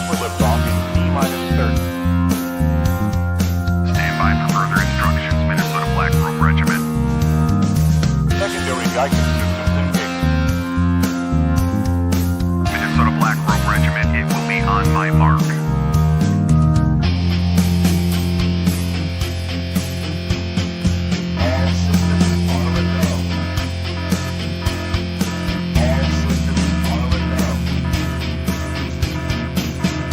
for liftoff in T-minus 30. Stand by for further instructions, Minnesota Black Robe Regiment. Secondary guidance systems engaged. Minnesota Black Robe Regiment, it will be on my mark. All systems are a go. All systems are a go.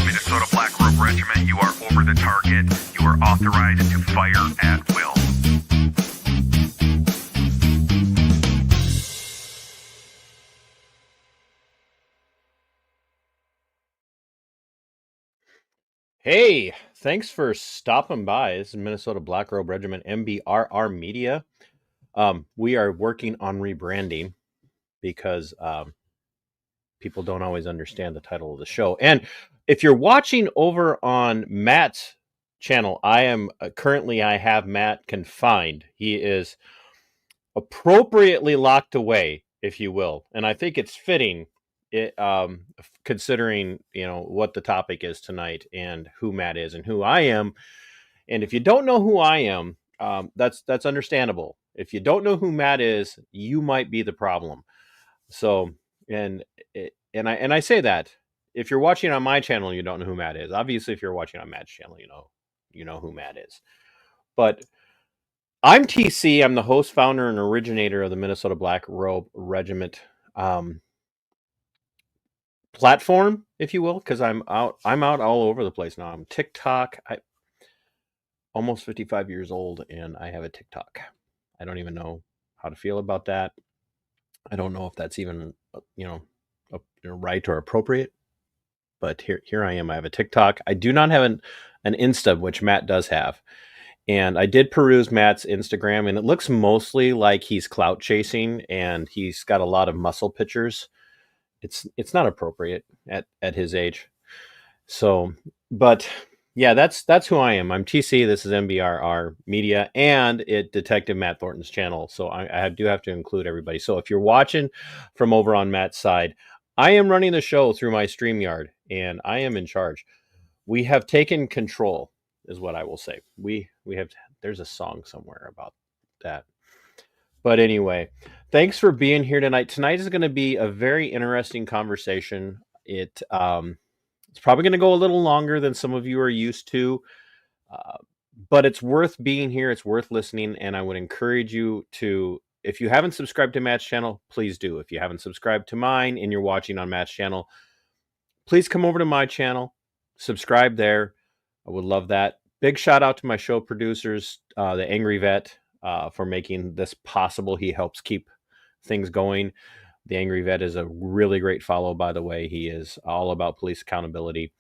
Minnesota Black Robe Regiment, you are over the target. You are authorized to fire at will. Hey, thanks for stopping by. This is Minnesota Black Robe Regiment, MBRR Media. We are working on rebranding because people don't always understand the title of the show. And if you're watching over on Matt's channel, I am currently, I have Matt confined. He is appropriately locked away, if you will. And I think it's fitting, considering, what the topic is tonight and who Matt is and who I am. And if you don't know who I am, that's understandable. If you don't know who Matt is, you might be the problem. So, and I say that if you're watching on my channel and you don't know who Matt is, obviously if you're watching on Matt's channel, you know who Matt is. But I'm TC. I'm the host, founder, and originator of the Minnesota Black Robe Regiment platform, if you will, because I'm out all over the place now. I'm TikTok. I almost 55 years old, and I have a TikTok. I don't even know how to feel about that. I don't know if that's even right or appropriate. But here I am. I have a TikTok. I do not have an Insta, which Matt does have. And I did peruse Matt's Instagram, and it looks mostly like he's clout chasing, and he's got a lot of muscle pictures. It's not appropriate at his age. So, but yeah, that's who I am. I'm TC. This is MBRR Media and Detective Matt Thornton's channel. So I do have to include everybody. So if you're watching from over on Matt's side, I am running the show through my StreamYard, and I am in charge. We have taken control, is what I will say. We have. There's a song somewhere about that. But anyway, thanks for being here tonight. Tonight is going to be a very interesting conversation. It's probably going to go a little longer than some of you are used to, but it's worth being here. It's worth listening, and I would encourage you to, if you haven't subscribed to Matt's channel, please do. If you haven't subscribed to mine and you're watching on Matt's channel, please come over to my channel, subscribe there. I would love that. Big shout out to my show producers, the Angry Vet, for making this possible. He helps keep things going. The Angry Vet is a really great follow, by the way. He is all about police accountability.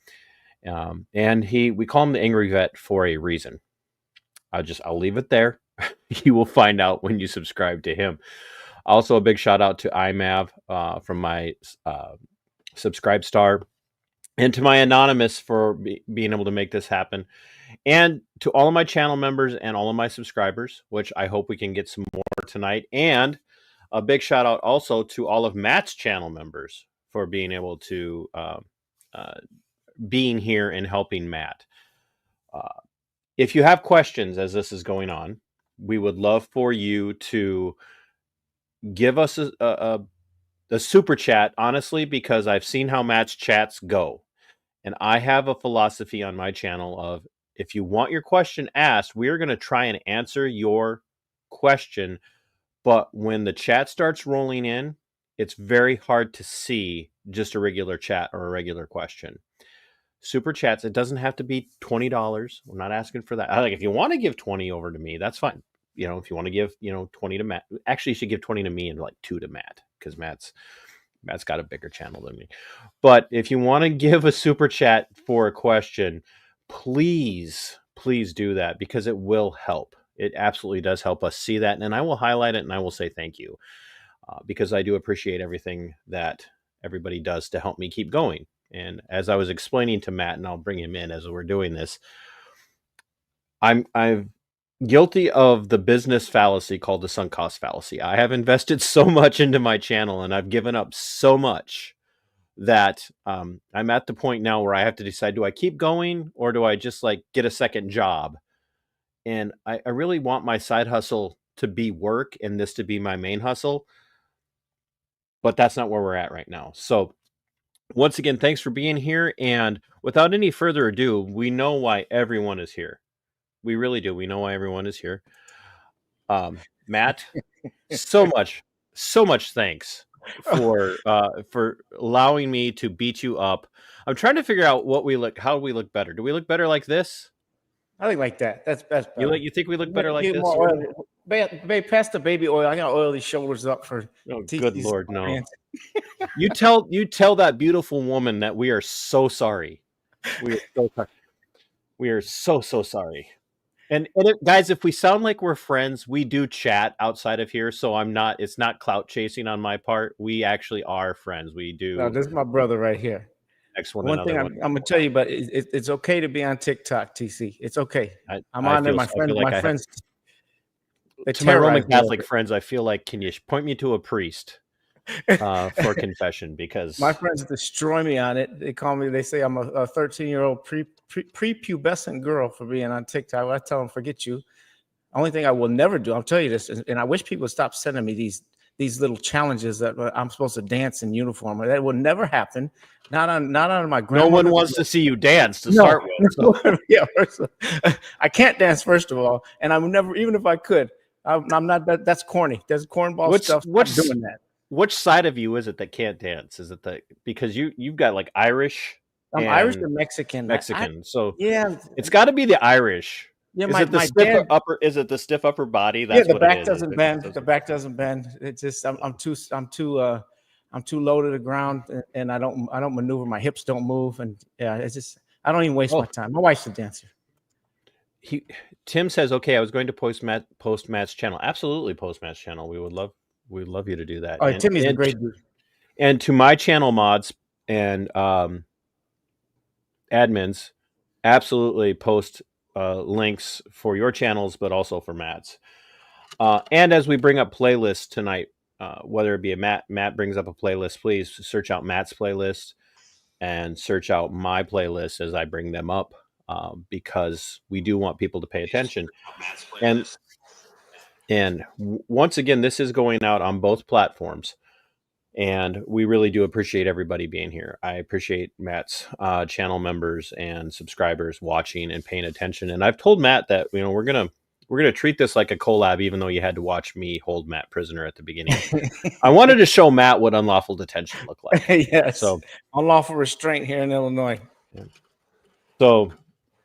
And we call him the Angry Vet for a reason. I'll leave it there. You will find out when you subscribe to him. Also, a big shout out to IMAV from my Subscribe Star, and to my Anonymous for being able to make this happen. And to all of my channel members and all of my subscribers, which I hope we can get some more tonight. And a big shout out also to all of Matt's channel members for being able to being here and helping Matt. If you have questions as this is going on, we would love for you to give us a super chat, honestly, because I've seen how Matt's chats go. And I have a philosophy on my channel of, if you want your question asked, we are going to try and answer your question. But when the chat starts rolling in, it's very hard to see just a regular chat or a regular question. Super chats, it doesn't have to be $20. We're not asking for that. If you want to give 20 over to me, that's fine. If you want to give, 20 to Matt, actually you should give 20 to me and like 2 to Matt, because Matt's got a bigger channel than me. But if you want to give a super chat for a question, please do that, because it will help. It absolutely does help us see that. And I will highlight it and I will say thank you, because I do appreciate everything that everybody does to help me keep going. And as I was explaining to Matt, and I'll bring him in as we're doing this, I'm guilty of the business fallacy called the sunk cost fallacy. I have invested so much into my channel and I've given up so much that I'm at the point now where I have to decide, do I keep going or do I just like get a second job? And I really want my side hustle to be work and this to be my main hustle, but that's not where we're at right now. So once again, thanks for being here. And without any further ado, we know why everyone is here. We really do. We know why everyone is here. Matt, so much thanks for allowing me to beat you up. I'm trying to figure out how we look better. Do we look better like this? I think like that. That's better. You think we look better like Get this? more oil. Babe, pass the baby oil. I gotta oil these shoulders up for Oh, TC's good Lord, no. pants. You tell that beautiful woman that we are so sorry. We are so sorry. We are so sorry. And guys, if we sound like we're friends, we do chat outside of here. So it's not clout chasing on my part. We actually are friends. We do. No, this is my brother right here. One thing I'm gonna tell you, but it's okay to be on TikTok, TC. It's okay. I'm on there. My friends. To my Roman Catholic friends, I feel like, can you point me to a priest for confession? Because my friends destroy me on it. They call me. They say I'm a 13-year-old prepubescent girl for being on TikTok. I tell them, forget you. Only thing I will never do. I'll tell you this, and I wish people would stop sending me these little challenges that I'm supposed to dance in uniform. That will never happen. Not on my grandmother. No one wants to see you dance to start with. So. Yeah, I can't dance, first of all, and I would never, even if I could. I'm not. That's corny. There's cornball stuff. What's doing that? Which side of you is it that can't dance? Is it because you've got like Irish? I'm Irish and Mexican. So yeah, it's got to be the Irish. Yeah, is it the stiff upper body? That's the back doesn't bend. The back doesn't bend. It's just I'm too low to the ground, and I don't maneuver. My hips don't move, and yeah, it's just I don't even waste my time. My wife's a dancer. Tim says, okay, I was going to post Matt's channel. Absolutely, post Matt's channel. We'd love you to do that. Oh, Timmy's a great dude. And to my channel mods and admins, absolutely post links for your channels, but also for Matt's. And as we bring up playlists tonight, whether it be Matt brings up a playlist, please search out Matt's playlist and search out my playlist as I bring them up. Because we do want people to pay attention. And once again, this is going out on both platforms. And we really do appreciate everybody being here. I appreciate Matt's channel members and subscribers watching and paying attention. And I've told Matt that, we're gonna treat this like a collab, even though you had to watch me hold Matt prisoner at the beginning. I wanted to show Matt what unlawful detention looked like. Yes. So unlawful restraint here in Illinois. Yeah. So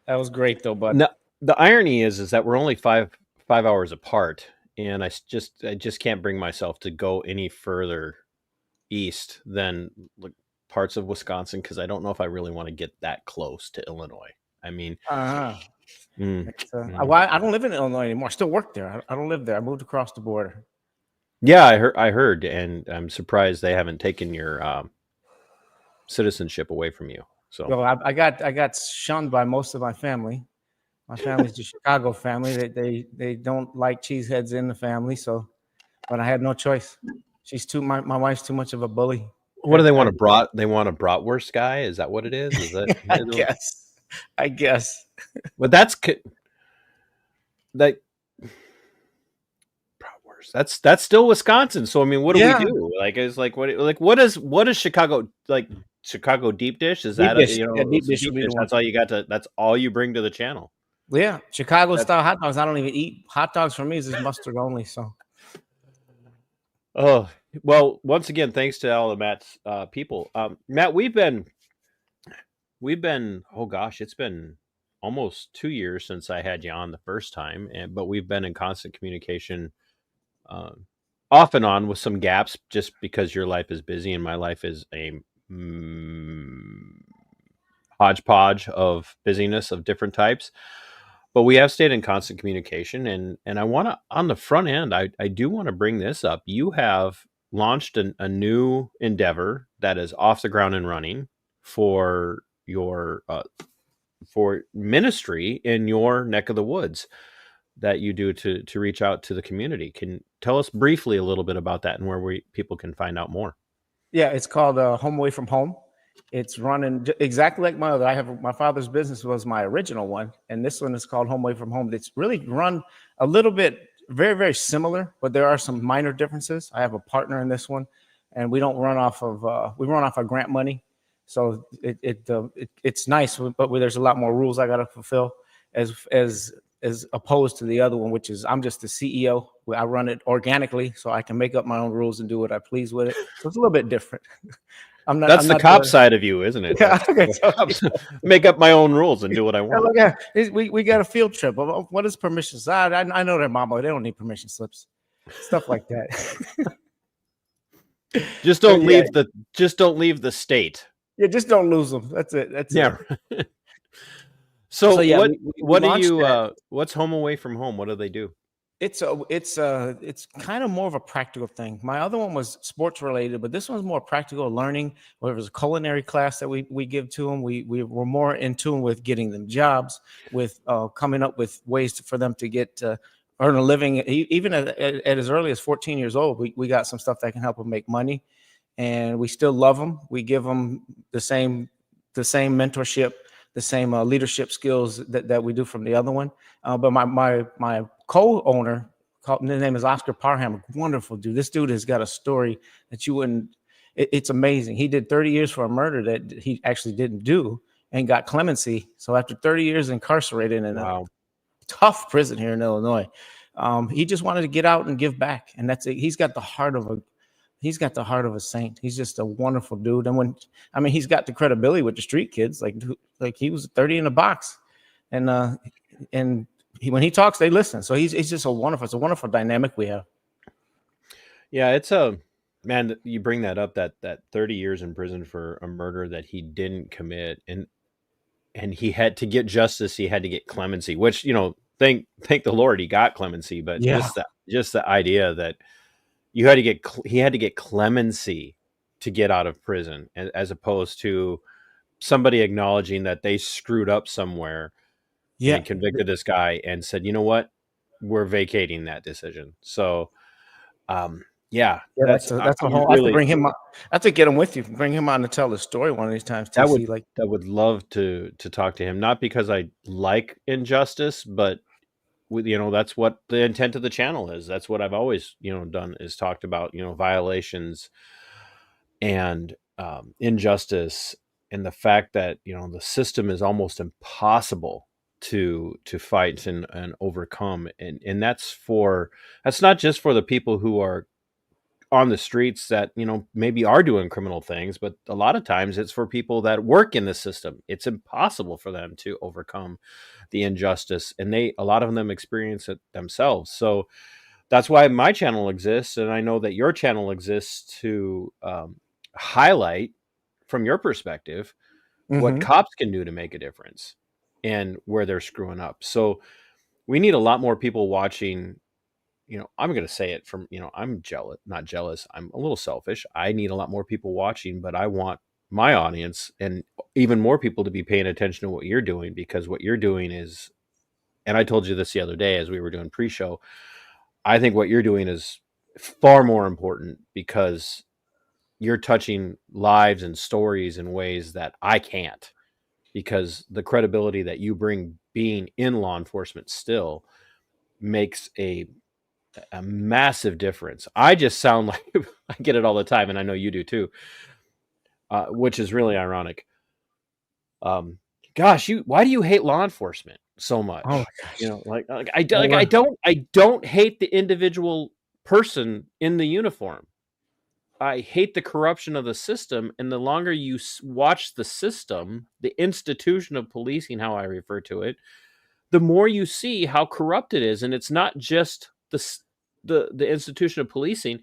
that was great, though, bud. Now, the irony is that we're only five hours apart, and I just can't bring myself to go any further east than parts of Wisconsin, because I don't know if I really want to get that close to Illinois. I mean, I don't live in Illinois anymore. I still work there. I don't live there. I moved across the border. Yeah, I heard, and I'm surprised they haven't taken your citizenship away from you. So, well, I got shunned by most of my family. My family's the Chicago family. They don't like cheeseheads in the family. So, but I had no choice. My wife's too much of a bully. What do they want? They want a bratwurst guy? Is that what it is? Is that? I guess. But that's bratwurst. That's still Wisconsin. So I mean, what do we do? What is Chicago like? Chicago deep dish? Is that deep dish? That's all you got that's all you bring to the channel. Yeah, Chicago style hot dogs. I don't even eat hot dogs. For me, it's just mustard only. So. Oh well, once again, thanks to all of Matt's people. Matt, we've been. Oh gosh, it's been almost 2 years since I had you on the first time, but we've been in constant communication, off and on with some gaps, just because your life is busy and my life is a hodgepodge of busyness of different types. But we have stayed in constant communication, and I want to, on the front end, I do want to bring this up. You have launched a new endeavor that is off the ground and running for your for ministry in your neck of the woods that you do to reach out to the community. Can you tell us briefly a little bit about that and where people can find out more? Yeah, it's called Home Away from Home. It's running exactly like my other. I have my father's business was my original one, and this one is called Home Away from Home. It's really run a little bit very, very similar, but there are some minor differences. I have a partner in this one, and we don't run off of we run off our grant money, so it's nice, but there's a lot more rules I got to fulfill as opposed to the other one, which is I'm just the CEO. I run it organically, so I can make up my own rules and do what I please with it. So it's a little bit different. That's I'm the not cop side of you, isn't it? Yeah, That's okay, the cops. Make up my own rules and do what I want. look at we got a field trip. What is permission? I know their mama. They don't need permission slips, stuff like that. Just But don't yeah, leave the state. yeah, just don't lose them. That's it. That's Yeah. it. So Yeah, we what do launched you that. what's Home Away from Home? What do they do? It's kind of more of a practical thing. My other one was sports related, but this one's more practical learning. Whether it was a culinary class that we give to them, we were more in tune with getting them jobs, with coming up with ways for them to get earn a living. Even at as early as 14 years old, we got some stuff that can help them make money, and we still love them. We give them the same mentorship, the same leadership skills that we do from the other one. But my co-owner, his name is Oscar Parham, wonderful dude. This dude has got a story that you wouldn't. It's amazing. He did 30 years for a murder that he actually didn't do and got clemency. So after 30 years incarcerated in a tough prison here in Illinois, he just wanted to get out and give back, and that's it. He's got the heart of a saint. He's just a wonderful dude. And he's got the credibility with the street kids. Like he was 30 in the box, and when he talks, they listen. So he's just it's a wonderful dynamic we have. Yeah, it's a man. You bring that up that 30 years in prison for a murder that he didn't commit, and he had to get justice. He had to get clemency, which thank the Lord he got clemency. But Yeah. just the idea that he had to get clemency to get out of prison, as opposed to somebody acknowledging that they screwed up somewhere Yeah. and convicted this guy and said, you know what, we're vacating that decision. So, That's a whole. I have to bring him on. I have to get him with you. Bring him on to tell the story one of these times. TC, I would love to talk to him, not because I like injustice, but that's what the intent of the channel is. That's what I've always done, is talked about violations and injustice, and the fact that the system is almost impossible to fight and overcome, and that's not just for the people who are on the streets that maybe are doing criminal things, but a lot of times it's for people that work in the system. It's impossible for them to overcome the injustice, and a lot of them experience it themselves. So that's why my channel exists, and I know that your channel exists to highlight from your perspective what cops can do to make a difference and where they're screwing up. So we need a lot more people watching. I'm going to say it from, I'm not jealous. I'm a little selfish. I need a lot more people watching, but I want my audience and even more people to be paying attention to what you're doing, because what you're doing is, and I told you this the other day as we were doing pre-show, I think what you're doing is far more important, because you're touching lives and stories in ways that I can't, because the credibility that you bring being in law enforcement still makes a massive difference. I just sound like I get it all the time, and I know you do too, which is really ironic. Gosh, why do you hate law enforcement so much? Oh my gosh. I don't hate the individual person in the uniform. I hate the corruption of the system, and the longer you watch the system, the institution of policing, how I refer to it, the more you see how corrupt it is. And it's not just the institution of policing.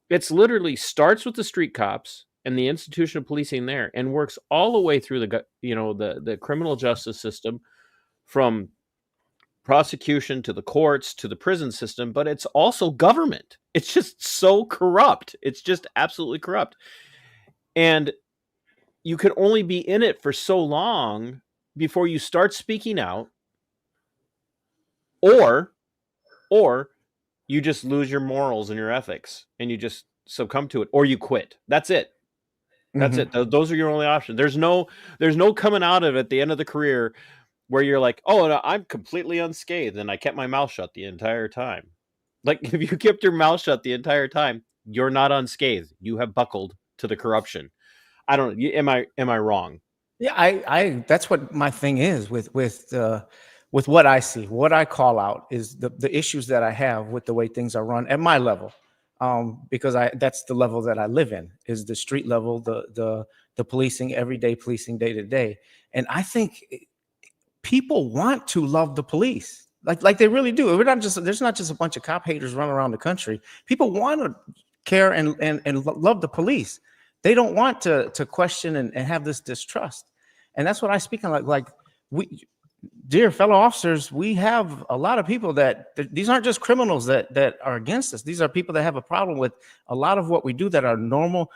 It's literally starts with the street cops and the institution of policing there, and works all the way through the criminal justice system, from prosecution to the courts to the prison system. But it's also government. It's just so corrupt. It's just absolutely corrupt. And you can only be in it for so long before you start speaking out, or you just lose your morals and your ethics and you just succumb to it, or you quit. That's it. That's it. Those are your only options. There's no coming out of it at the end of the career where you're like, oh, no, I'm completely unscathed and I kept my mouth shut the entire time. Like, if you kept your mouth shut the entire time, you're not unscathed. You have buckled to the corruption. I don't. Am I wrong? Yeah, I that's what my thing is with what I see. What I call out is the issues that I have with the way things are run at my level, because that's the level that I live in, is the street level, the policing, everyday policing, day to day. And I think people want to love the police, like they really do. We're not just There's not just a bunch of cop haters running around the country. People want to care and love the police. They don't want to question and have this distrust. And that's what I speak on. Like we, dear fellow officers, we have a lot of people that these aren't just criminals that are against us. These are people that have a problem with a lot of what we do, that are normal,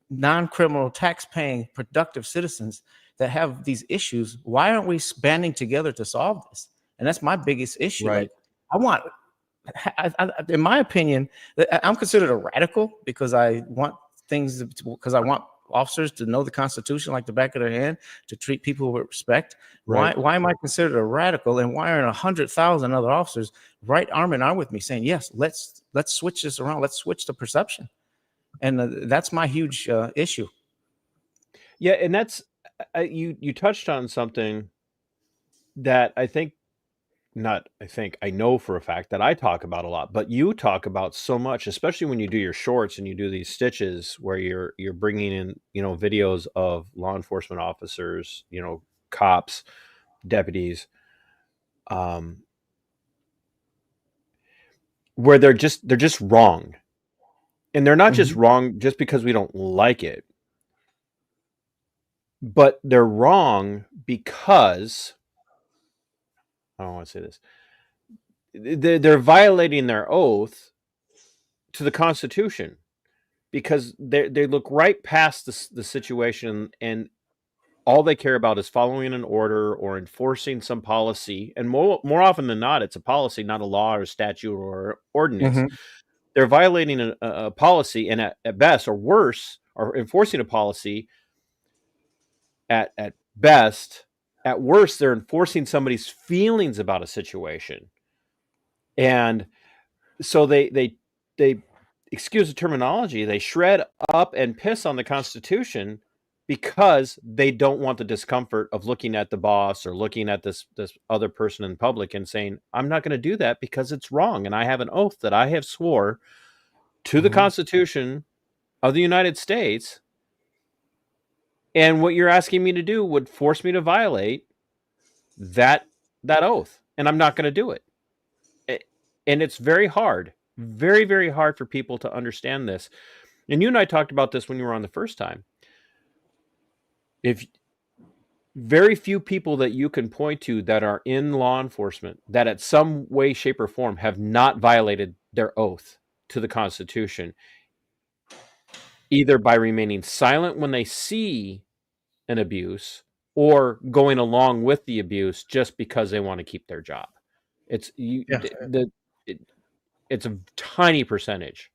non-criminal, tax-paying, productive citizens that have these issues. Why aren't we banding together to solve this? And that's my biggest issue. Right. Like, in my opinion, I'm considered a radical because I want officers to know the Constitution like the back of their hand, to treat people with respect. Right. Why am I considered a radical? And why aren't 100,000 other officers right arm in arm with me saying, yes, let's switch this around. Let's switch the perception. And that's my huge issue. Yeah, and that's you touched on something that I know for a fact that I talk about a lot, but you talk about so much, especially when you do your shorts and you do these stitches where you're bringing in, videos of law enforcement officers, cops, deputies, where they're just wrong. And they're not just wrong just because we don't like it, but they're wrong because, I don't want to say this, they're violating their oath to the Constitution, because they look right past the situation, and all they care about is following an order or enforcing some policy. And more often than not, it's a policy, not a law or a statute or ordinance. They're violating a policy, and at best, or worse, are enforcing a policy at best. At worst, they're enforcing somebody's feelings about a situation. And so they excuse the terminology, they shred up and piss on the Constitution because they don't want the discomfort of looking at the boss or looking at this other person in public and saying, I'm not going to do that because it's wrong. And I have an oath that I have swore to the Constitution of the United States. And what you're asking me to do would force me to violate that oath. And I'm not going to do it. And it's very hard, very, very hard for people to understand this. And you and I talked about this when you were on the first time. If very few people that you can point to that are in law enforcement that at some way, shape, or form have not violated their oath to the Constitution, either by remaining silent when they see an abuse or going along with the abuse just because they want to keep their job. It's it's a tiny percentage.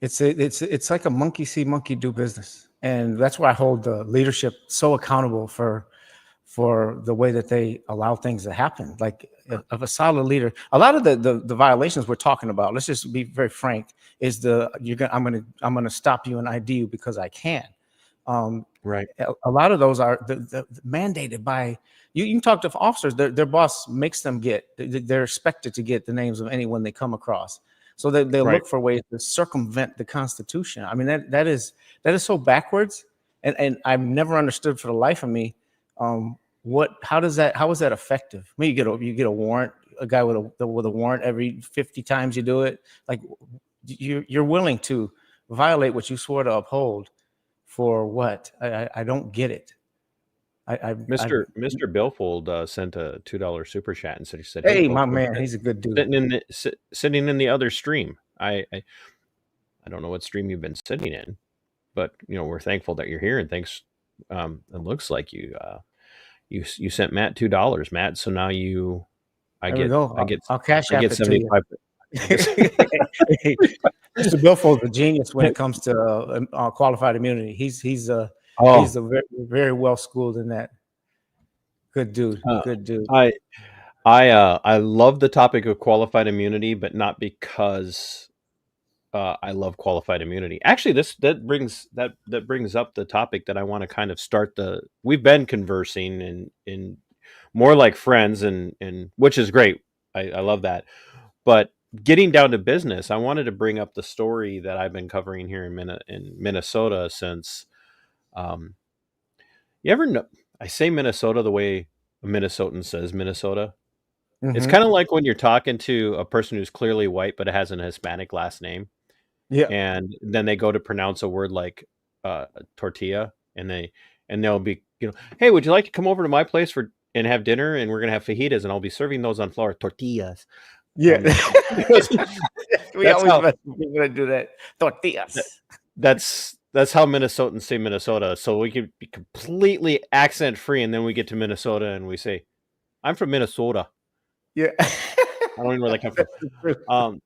It's like a monkey see, monkey do business. And that's why I hold the leadership so accountable for the way that they allow things to happen. Like, of a solid leader, a lot of the violations we're talking about, let's just be very frank, is I'm gonna stop you and ID you because I can. Right. A lot of those are the mandated by you. You can talk to officers, their boss makes them they're expected to get the names of anyone they come across. So they look for ways to circumvent the Constitution. I mean, that is so backwards, and I've never understood for the life of me how is that effective? I mean, you get a warrant, a guy with a warrant every 50 times you do it. Like, you're willing to violate what you swore to uphold for what? I don't get it. Mr. Billfold sent a $2 super chat and said, "Hey, folks, my man, he's a good dude." Sitting in the other stream. I don't know what stream you've been sitting in, but we're thankful that you're here, and thanks. It looks like you sent Matt $2, Matt. So now I'll cash app it to 75. you. Mr. Billfold's a genius when it comes to qualified immunity. He's a very, very well schooled in that. Good dude. Good dude. I love the topic of qualified immunity, but not because I love qualified immunity. Actually, that brings up the topic that I want to kind of start the. We've been conversing in more like friends, and which is great. I love that. But getting down to business, I wanted to bring up the story that I've been covering here in Minnesota since. You ever know? I say Minnesota the way a Minnesotan says Minnesota. It's Mhm. kind of like when you're talking to a person who's clearly white but has an Hispanic last name, Yeah. and then they go to pronounce a word like tortilla, and they'll be, hey, would you like to come over to my place and have dinner? And we're gonna have fajitas, and I'll be serving those on flour tortillas. Yeah. We That's always how mess with people that do that. Tortillas. that's how Minnesotans say Minnesota. So we could be completely accent free, and then we get to Minnesota and we say, "I'm from Minnesota." Yeah. I don't even know where that come from.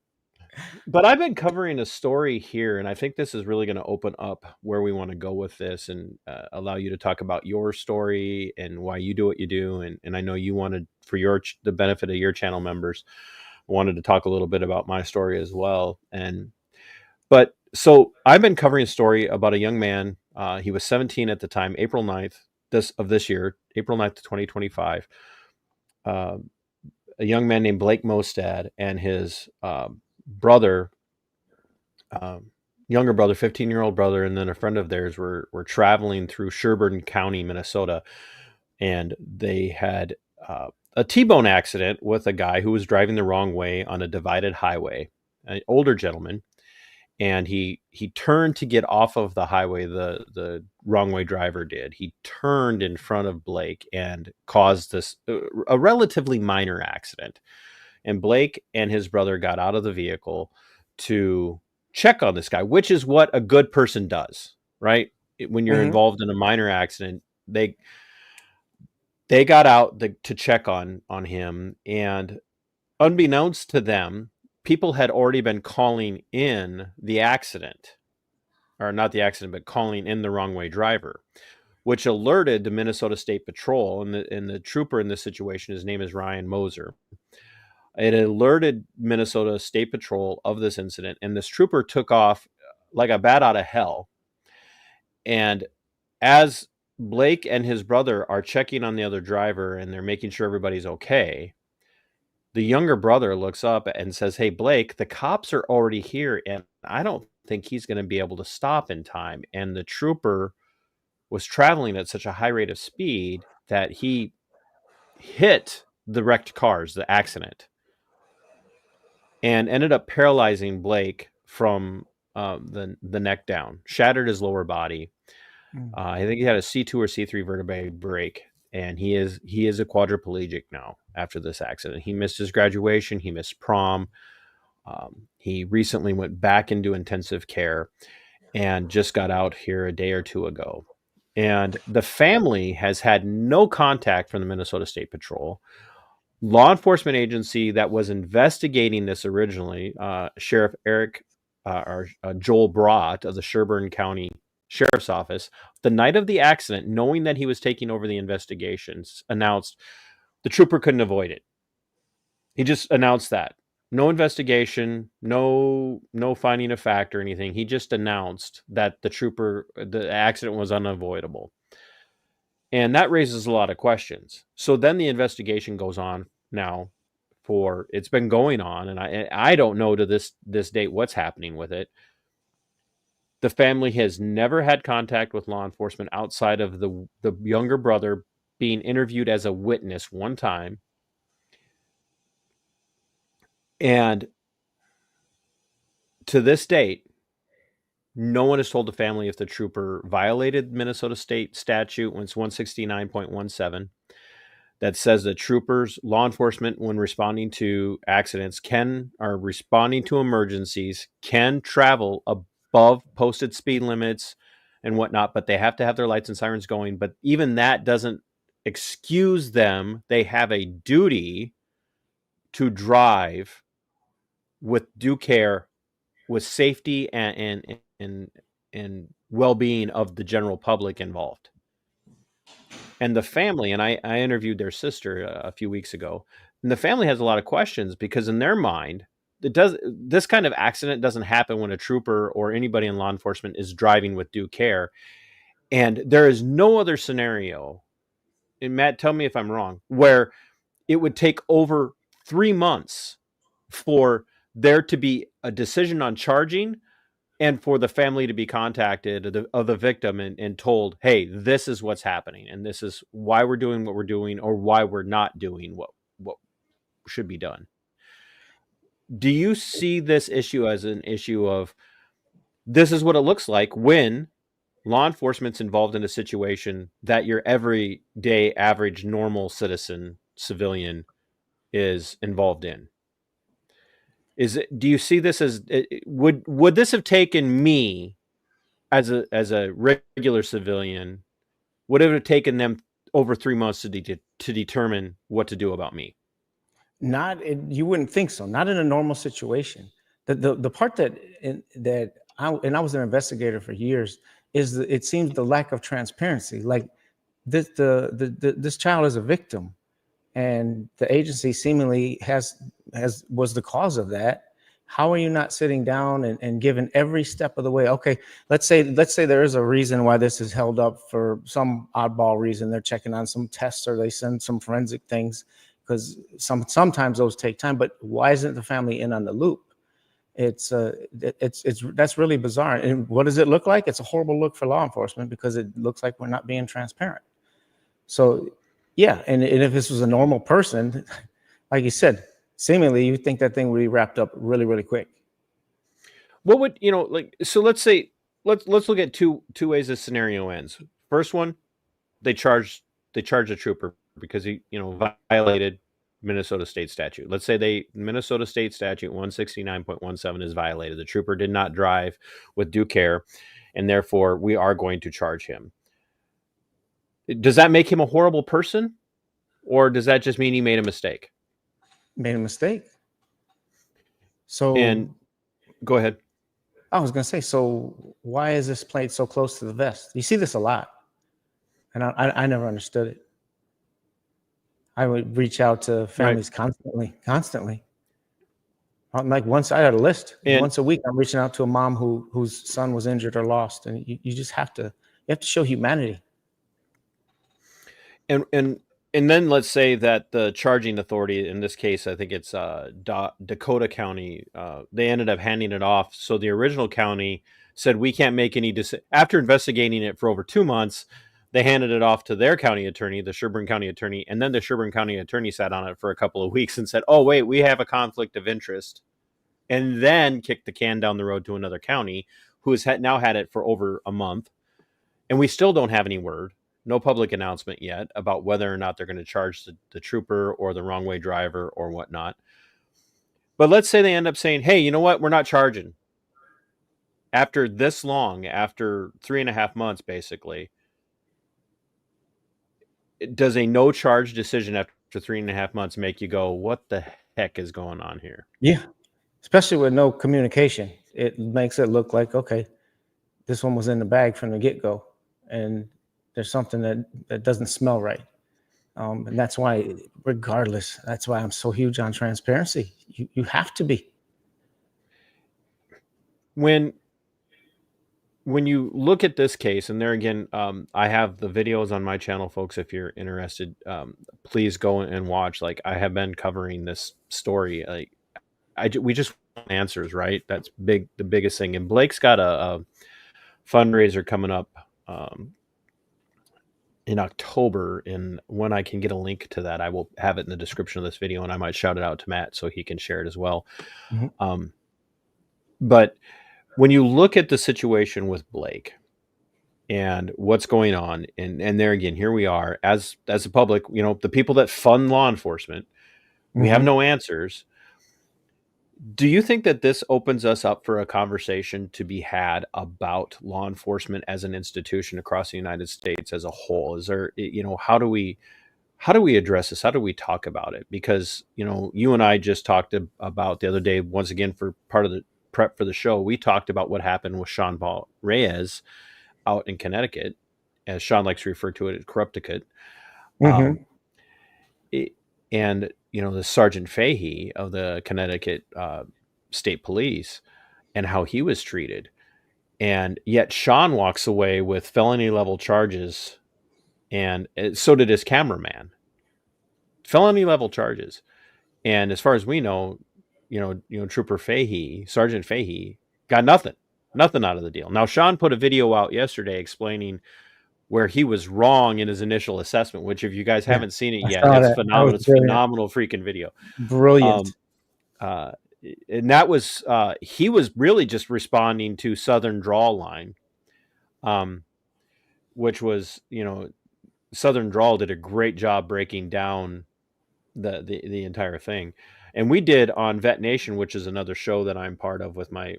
But I've been covering a story here, and I think this is really going to open up where we want to go with this, and allow you to talk about your story and why you do what you do. And I know you wanted, for the benefit of your channel members, wanted to talk a little bit about my story as well. But so I've been covering a story about a young man. He was 17 at the time, April 9th of this year, April 9th, 2025. A young man named Blake Mostad and his brother, younger brother, 15-year-old brother, and then a friend of theirs were traveling through Sherburne County, Minnesota, and they had a T-bone accident with a guy who was driving the wrong way on a divided highway, an older gentleman, and he turned to get off of the highway. The wrong way driver did. He turned in front of Blake and caused this a relatively minor accident. And Blake and his brother got out of the vehicle to check on this guy, which is what a good person does, right? When you're involved in a minor accident, they got out to check on him, and unbeknownst to them, people had already been calling in the accident, or not the accident, but calling in the wrong way driver, which alerted the Minnesota State Patrol, and the trooper in this situation, his name is Ryan Moser. It alerted Minnesota State Patrol of this incident, and this trooper took off like a bat out of hell. And as Blake and his brother are checking on the other driver and they're making sure everybody's okay, the younger brother looks up and says, "Hey, Blake, the cops are already here, and I don't think he's going to be able to stop in time." And the trooper was traveling at such a high rate of speed that he hit the wrecked cars, the accident, and ended up paralyzing Blake from the neck down, shattered his lower body. I think he had a C2 or C3 vertebrae break, and he is a quadriplegic now after this accident. He missed his graduation. He missed prom. He recently went back into intensive care and just got out here a day or two ago. And the family has had no contact from the Minnesota State Patrol. Law enforcement agency that was investigating this originally, Sheriff Joel Brott of the Sherburne County Sheriff's Office, the night of the accident, knowing that he was taking over the investigations, announced the trooper couldn't avoid it. He just announced that. No investigation, no finding of fact or anything. He just announced that the accident was unavoidable. And that raises a lot of questions. So then the investigation goes on now it's been going on, and I don't know to this date what's happening with it. The family has never had contact with law enforcement outside of the younger brother being interviewed as a witness one time. And to this date, no one has told the family if the trooper violated Minnesota state statute, when it's 169.17, that says that troopers, law enforcement, when responding to accidents are responding to emergencies, can travel above posted speed limits and whatnot, but they have to have their lights and sirens going. But even that doesn't excuse them. They have a duty to drive with due care safety and well-being of the general public involved. And the family, and I interviewed their sister a few weeks ago, and the family has a lot of questions because in their mind, this kind of accident doesn't happen when a trooper or anybody in law enforcement is driving with due care. And there is no other scenario, and Matt, tell me if I'm wrong, where it would take over 3 months for there to be a decision on charging and for the family to be contacted of the victim and told, hey, this is what's happening and this is why we're doing what we're doing or why we're not doing what should be done. Do you see this issue as an issue of this is what it looks like when law enforcement's involved in a situation that your everyday average normal citizen civilian is involved in? Do you see this as would this have taken me as a regular civilian, would it have taken them over 3 months to determine what to do about me? You wouldn't think so. Not in a normal situation. The part that I was an investigator for years is it seems the lack of transparency. Like this child is a victim, and the agency seemingly was the cause of that. How are you not sitting down and giving every step of the way? Okay, let's say there is a reason why this is held up for some oddball reason. They're checking on some tests or they send some forensic things because sometimes those take time. But why isn't the family in on the loop? It's that's really bizarre. And what does it look like? It's a horrible look for law enforcement because it looks like we're not being transparent. So yeah, and if this was a normal person, like you said, seemingly you think that thing would be wrapped up really, really quick. What would so let's say let's look at two ways this scenario ends. First one, they charge a trooper because he violated Minnesota state statute. Let's say Minnesota state statute 169.17 is violated. The trooper did not drive with due care, and therefore we are going to charge him. Does that make him a horrible person, or does that just mean he made a mistake? Made a mistake. So, and go ahead. I was going to say, so why is this plate so close to the vest? You see this a lot, and I never understood it. I would reach out to families constantly. Like once I had a list, once a week, I'm reaching out to a mom whose son was injured or lost, and you just have to show humanity. And then let's say that the charging authority, in this case, I think it's Dakota County, they ended up handing it off. So the original county said, we can't make any decision. After investigating it for over 2 months, they handed it off to their county attorney, the Sherburne County attorney. And then the Sherburne County attorney sat on it for a couple of weeks and said, oh, wait, we have a conflict of interest. And then kicked the can down the road to another county who has now had it for over a month. And we still don't have any word. No public announcement yet about whether or not they're going to charge the trooper or the wrong way driver or whatnot. But let's say they end up saying, hey, you know what? We're not charging. After this long, after 3.5 months, basically, does a no charge decision after 3.5 months make you go, what the heck is going on here? Yeah. Especially with no communication. It makes it look like, okay, this one was in the bag from the get-go. And there's something that doesn't smell right. And that's why, regardless, that's why I'm so huge on transparency. You have to be. When you look at this case, and there again, I have the videos on my channel, folks. If you're interested, please go and watch. Like, I have been covering this story. Like, we just want answers, right? That's the biggest thing. And Blake's got a fundraiser coming up in October, and when I can get a link to that, I will have it in the description of this video, and I might shout it out to Matt so he can share it as well. Mm-hmm. But when you look at the situation with Blake and what's going on, and there again, here we are as the public, the people that fund law enforcement, we have no answers. Do you think that this opens us up for a conversation to be had about law enforcement as an institution across the United States as a whole? Is there, how do we address this? How do we talk about it? Because, you and I just talked about the other day, once again, for part of prep for the show, we talked about what happened with Sean Paul Reyes out in Connecticut, as Sean likes to refer to it as Corrupticate. Mm-hmm. And, the Sergeant Fahey of the Connecticut State Police and how he was treated. And yet Sean walks away with felony level charges, and so did his cameraman. Felony level charges. And as far as we know, Trooper Fahey, Sergeant Fahey, got nothing out of the deal. Now, Sean put a video out yesterday explaining where he was wrong in his initial assessment, which if you guys haven't seen it I yet, saw it's that. phenomenal. It's brilliant. phenomenal freaking video. Brilliant. And that was, he was really just responding to Southern Drawl line, which was, Southern Drawl did a great job breaking down the entire thing. And we did on Vet Nation, which is another show that I'm part of with my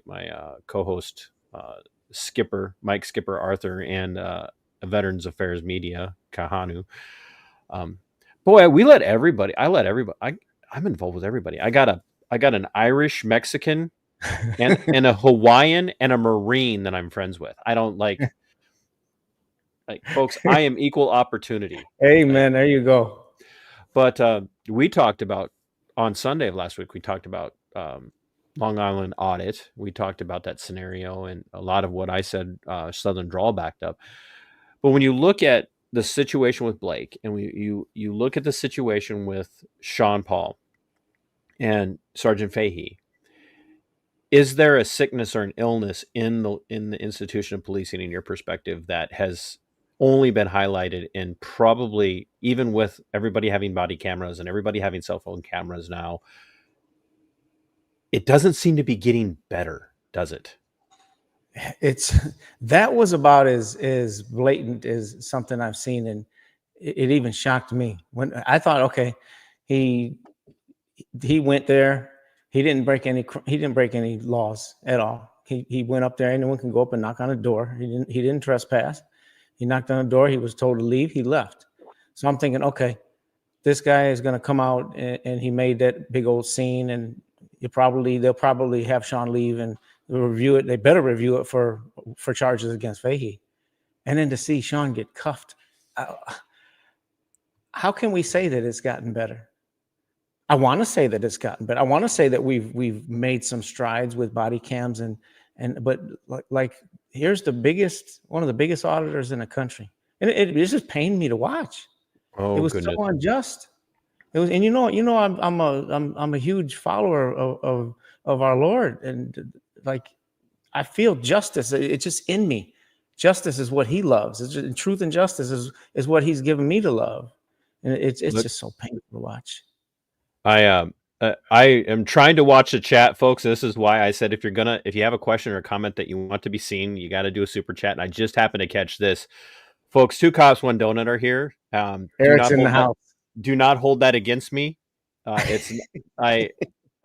co-host, Mike Skipper Arthur, and Veterans Affairs Media, Kahanu. Boy, I let everybody. I'm involved with everybody. I got an Irish Mexican and a Hawaiian and a Marine that I'm friends with. I don't like folks. I am equal opportunity. Hey, man, there you go. But we talked about on Sunday of last week. We talked about Long Island audit. We talked about that scenario, and a lot of what I said, Southern Drawl backed up. But when you look at the situation with Blake, and you look at the situation with Sean Paul and Sergeant Fahey, is there a sickness or an illness in the institution of policing, in your perspective, that has only been highlighted in, probably even with everybody having body cameras and everybody having cell phone cameras now, it doesn't seem to be getting better, does it? That was about as blatant as something I've seen, and it even shocked me when I thought, okay, he went there, he didn't break any laws at all. He went up there. Anyone can go up and knock on a door. He didn't trespass. He knocked on the door. He was told to leave. He left. So I'm thinking, okay, this guy is going to come out, and he made that big old scene, and they'll probably have Sean leave and review it. They better review it for charges against Fahey. And then to see Sean get cuffed, how can we say that it's gotten better? I want to say that it's gotten better. I want to say that we've made some strides with body cams, but here's one of the biggest auditors in the country, and it just pained me to watch. Oh, it was goodness. so unjust. It was, and I'm a huge follower of our Lord, and I feel justice. It's just in me. Justice is what He loves. Truth and justice is what He's given me to love, and it's just so painful to watch. I am trying to watch the chat, folks. This is why I said if you have a question or a comment that you want to be seen, you got to do a super chat. And I just happened to catch this, folks. 2 cops, 1 donut are here. Eric's in the house. Do not hold that against me. It's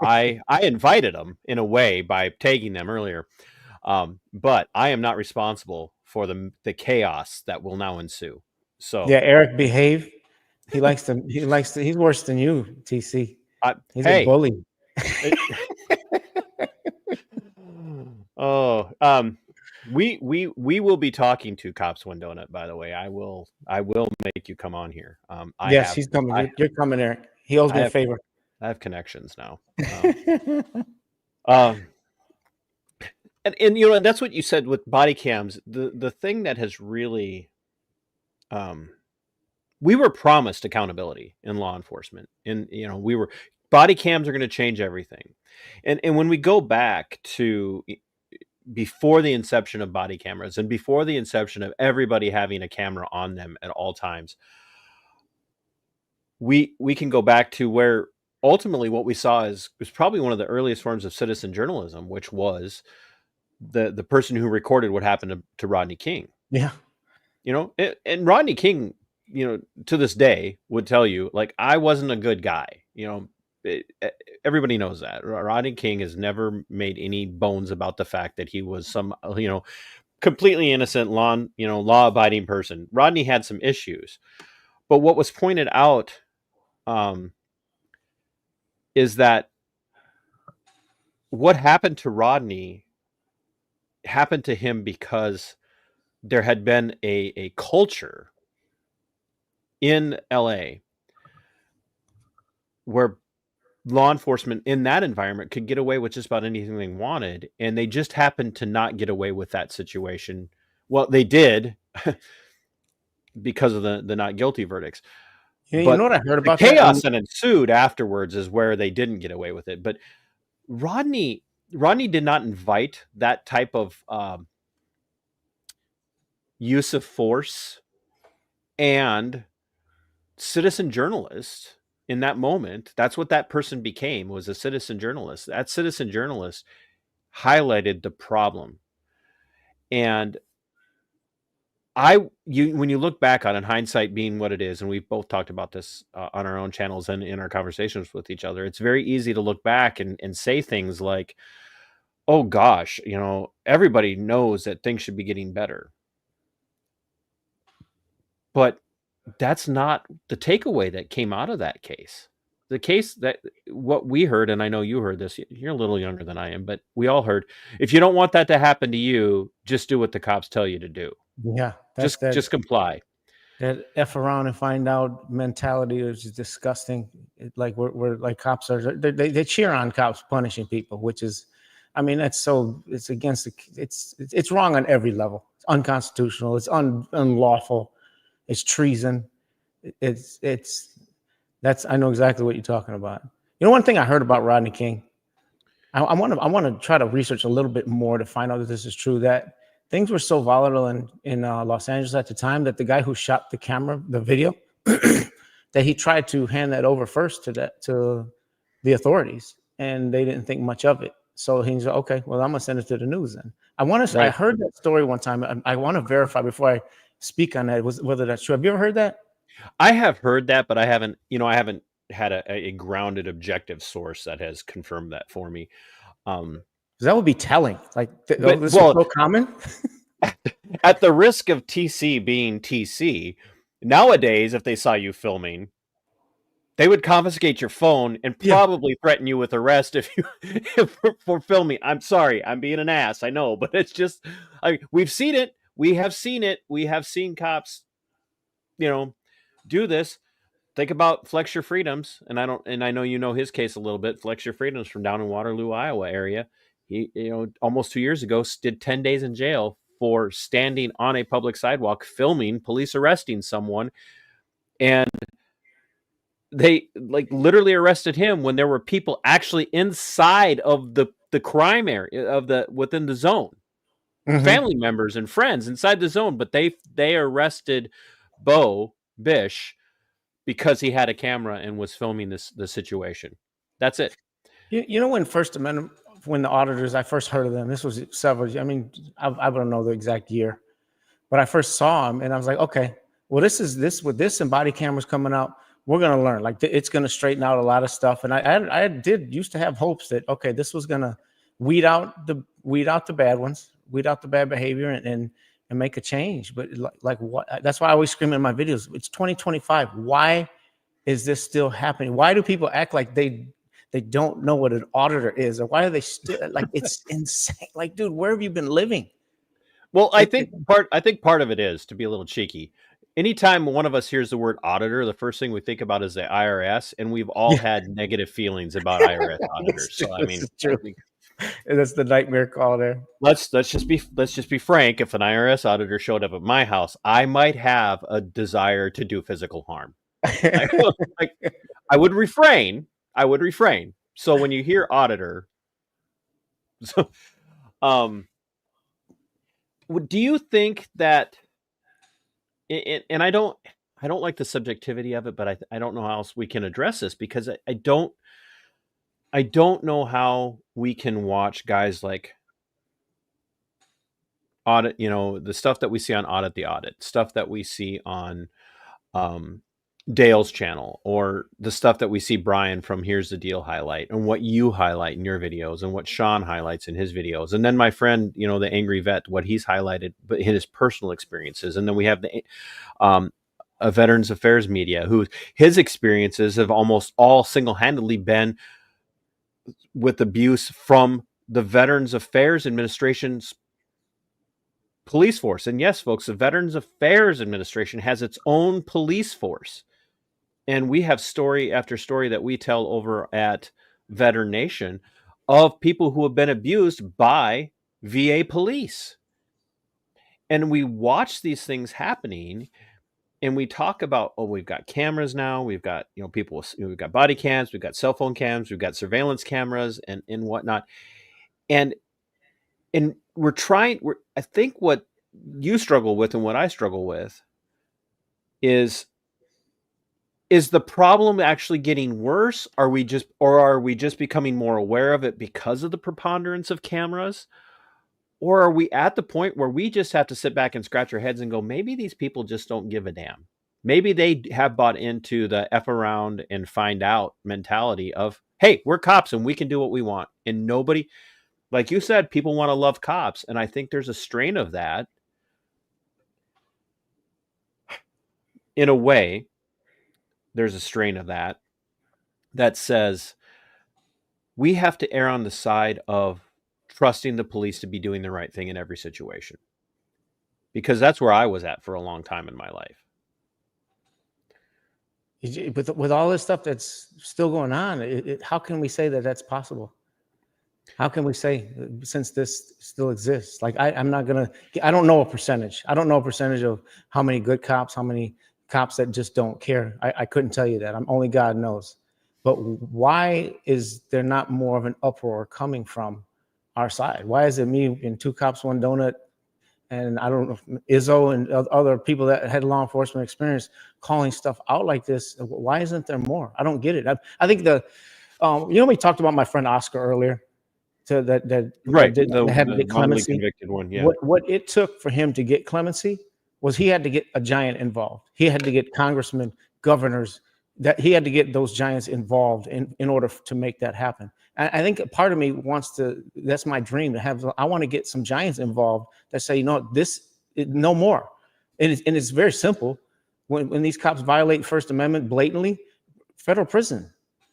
I invited them in a way by tagging them earlier, but I am not responsible for the chaos that will now ensue. So yeah, Eric, behave. He's worse than you, TC. He's a bully. We will be talking to Cops One Donut, by the way. I will make you come on here. He's coming. You're coming, Eric. He owes me a favor. I have connections now. And that's what you said with body cams. The thing that has really, we were promised accountability in law enforcement, and body cams are going to change everything. And when we go back to before the inception of body cameras and before the inception of everybody having a camera on them at all times, we can go back to where ultimately what we saw was probably one of the earliest forms of citizen journalism, which was the person who recorded what happened to Rodney King. Yeah. And Rodney King, to this day would tell you, I wasn't a good guy. Everybody knows that. Rodney King has never made any bones about the fact that he was some, completely innocent law-abiding person. Rodney had some issues, but what was pointed out is that what happened to Rodney happened to him because there had been a culture in LA where law enforcement in that environment could get away with just about anything they wanted, and they just happened to not get away with that situation. Well, they did because of the not guilty verdicts. You know But what I heard the about that? chaos that ensued afterwards is where they didn't get away with it. But Rodney did not invite that type of use of force, and citizen journalist in that moment, that's what that person became, was a citizen journalist. That citizen journalist highlighted the problem. And when you look back on it, hindsight being what it is, and we've both talked about this on our own channels and in our conversations with each other, it's very easy to look back and say things like, oh gosh, everybody knows that things should be getting better. But that's not the takeaway that came out of that case. The case that what we heard, and I know you heard this, you're a little younger than I am, but we all heard, if you don't want that to happen to you, just do what the cops tell you to do. Yeah, that's Just comply. That F around and find out mentality is disgusting. Like we're like cops are, they cheer on cops punishing people, which is, I mean, it's against it's wrong on every level. It's unconstitutional. It's unlawful. It's treason. I know exactly what you're talking about. One thing I heard about Rodney King, I want to try to research a little bit more to find out that this is true, that things were so volatile in Los Angeles at the time that the guy who shot the video, that he tried to hand that over first to the authorities, and they didn't think much of it. So he's like, okay, well, I'm gonna send it to the news then. I heard that story one time. I want to verify before I speak on that whether that's true. Have you ever heard that? I have heard that, but I haven't had a grounded, objective source that has confirmed that for me. That would be telling. Like, this is so common. At the risk of TC being TC, nowadays, if they saw you filming, they would confiscate your phone and probably threaten you with arrest for filming. I'm sorry, I'm being an ass, I know, but it's just, we've seen it. We have seen it. We have seen cops, do this. Think about Flex Your Freedoms, and I know you know his case a little bit. Flex Your Freedoms from down in Waterloo, Iowa area. He, almost 2 years ago, did 10 days in jail for standing on a public sidewalk filming police arresting someone, and they literally arrested him when there were people actually inside of the crime area within the zone, family members and friends inside the zone, but they arrested Bo Bish because he had a camera and was filming the situation. That's it. When First Amendment, when the auditors, I first heard of them, this was several, I don't know the exact year, but I first saw them and I was like, okay, well, with this and body cameras coming out, we're going to learn, it's going to straighten out a lot of stuff. And I used to have hopes that, okay, this was going to weed out the bad ones, weed out the bad behavior and make a change. But what? That's why I always scream in my videos, it's 2025. Why is this still happening? Why do people act like they don't know what an auditor is? Or why are they still it's insane? Dude, where have you been living? Well, I think part of it is, to be a little cheeky, anytime one of us hears the word auditor, the first thing we think about is the IRS, and we've all had negative feelings about IRS auditors. So I mean, that's the nightmare call there. Let's just be frank. If an IRS auditor showed up at my house, I might have a desire to do physical harm. I would refrain. So when you hear auditor, do you think that? And I don't like the subjectivity of it, but I don't know how else we can address this, because I don't know how we can watch guys like Audit, the stuff that we see on Audit the Audit, stuff that we see on Dale's channel, or the stuff that we see Brian from Here's the Deal highlight, and what you highlight in your videos, and what Sean highlights in his videos, and then my friend, the Angry Vet, what he's highlighted, but his personal experiences, and then we have the a Veterans Affairs Media, who his experiences have almost all single-handedly been with abuse from the Veterans Affairs Administration's police force. And yes, folks, the Veterans Affairs Administration has its own police force. And we have story after story that we tell over at Veteran Nation of people who have been abused by VA police. And we watch these things happening, and we talk about, oh, we've got cameras now, we've got, people with, we've got body cams, we've got cell phone cams, we've got surveillance cameras and whatnot. And I think what you struggle with and what I struggle with is the problem actually getting worse? Are we just becoming more aware of it because of the preponderance of cameras? Or are we at the point where we just have to sit back and scratch our heads and go, maybe these people just don't give a damn. Maybe they have bought into the F around and find out mentality of, hey, we're cops and we can do what we want. And nobody, like you said, people want to love cops. And I think there's a strain of that. In a way, there's a strain of that says we have to err on the side of trusting the police to be doing the right thing in every situation. Because that's where I was at for a long time in my life. With all this stuff that's still going on, how can we say that that's possible? How can we say, since this still exists? Like, I don't know a percentage. I don't know a percentage of how many good cops, how many cops that just don't care. I couldn't tell you that. Only God knows. But why is there not more of an uproar coming from our side? Why is it me and two cops, one donut, and I don't know, Izzo and other people that had law enforcement experience calling stuff out like this? Why isn't there more? I don't get it. I think we talked about my friend Oscar earlier, that had to get clemency. Convicted one, yeah. What it took for him to get clemency was he had to get a giant involved. He had to get congressmen, governors, that he had to get those giants involved in order to make that happen. And I think part of me that's my dream, I want to get some giants involved that say, no more. And it's very simple. When these cops violate First Amendment blatantly, federal prison.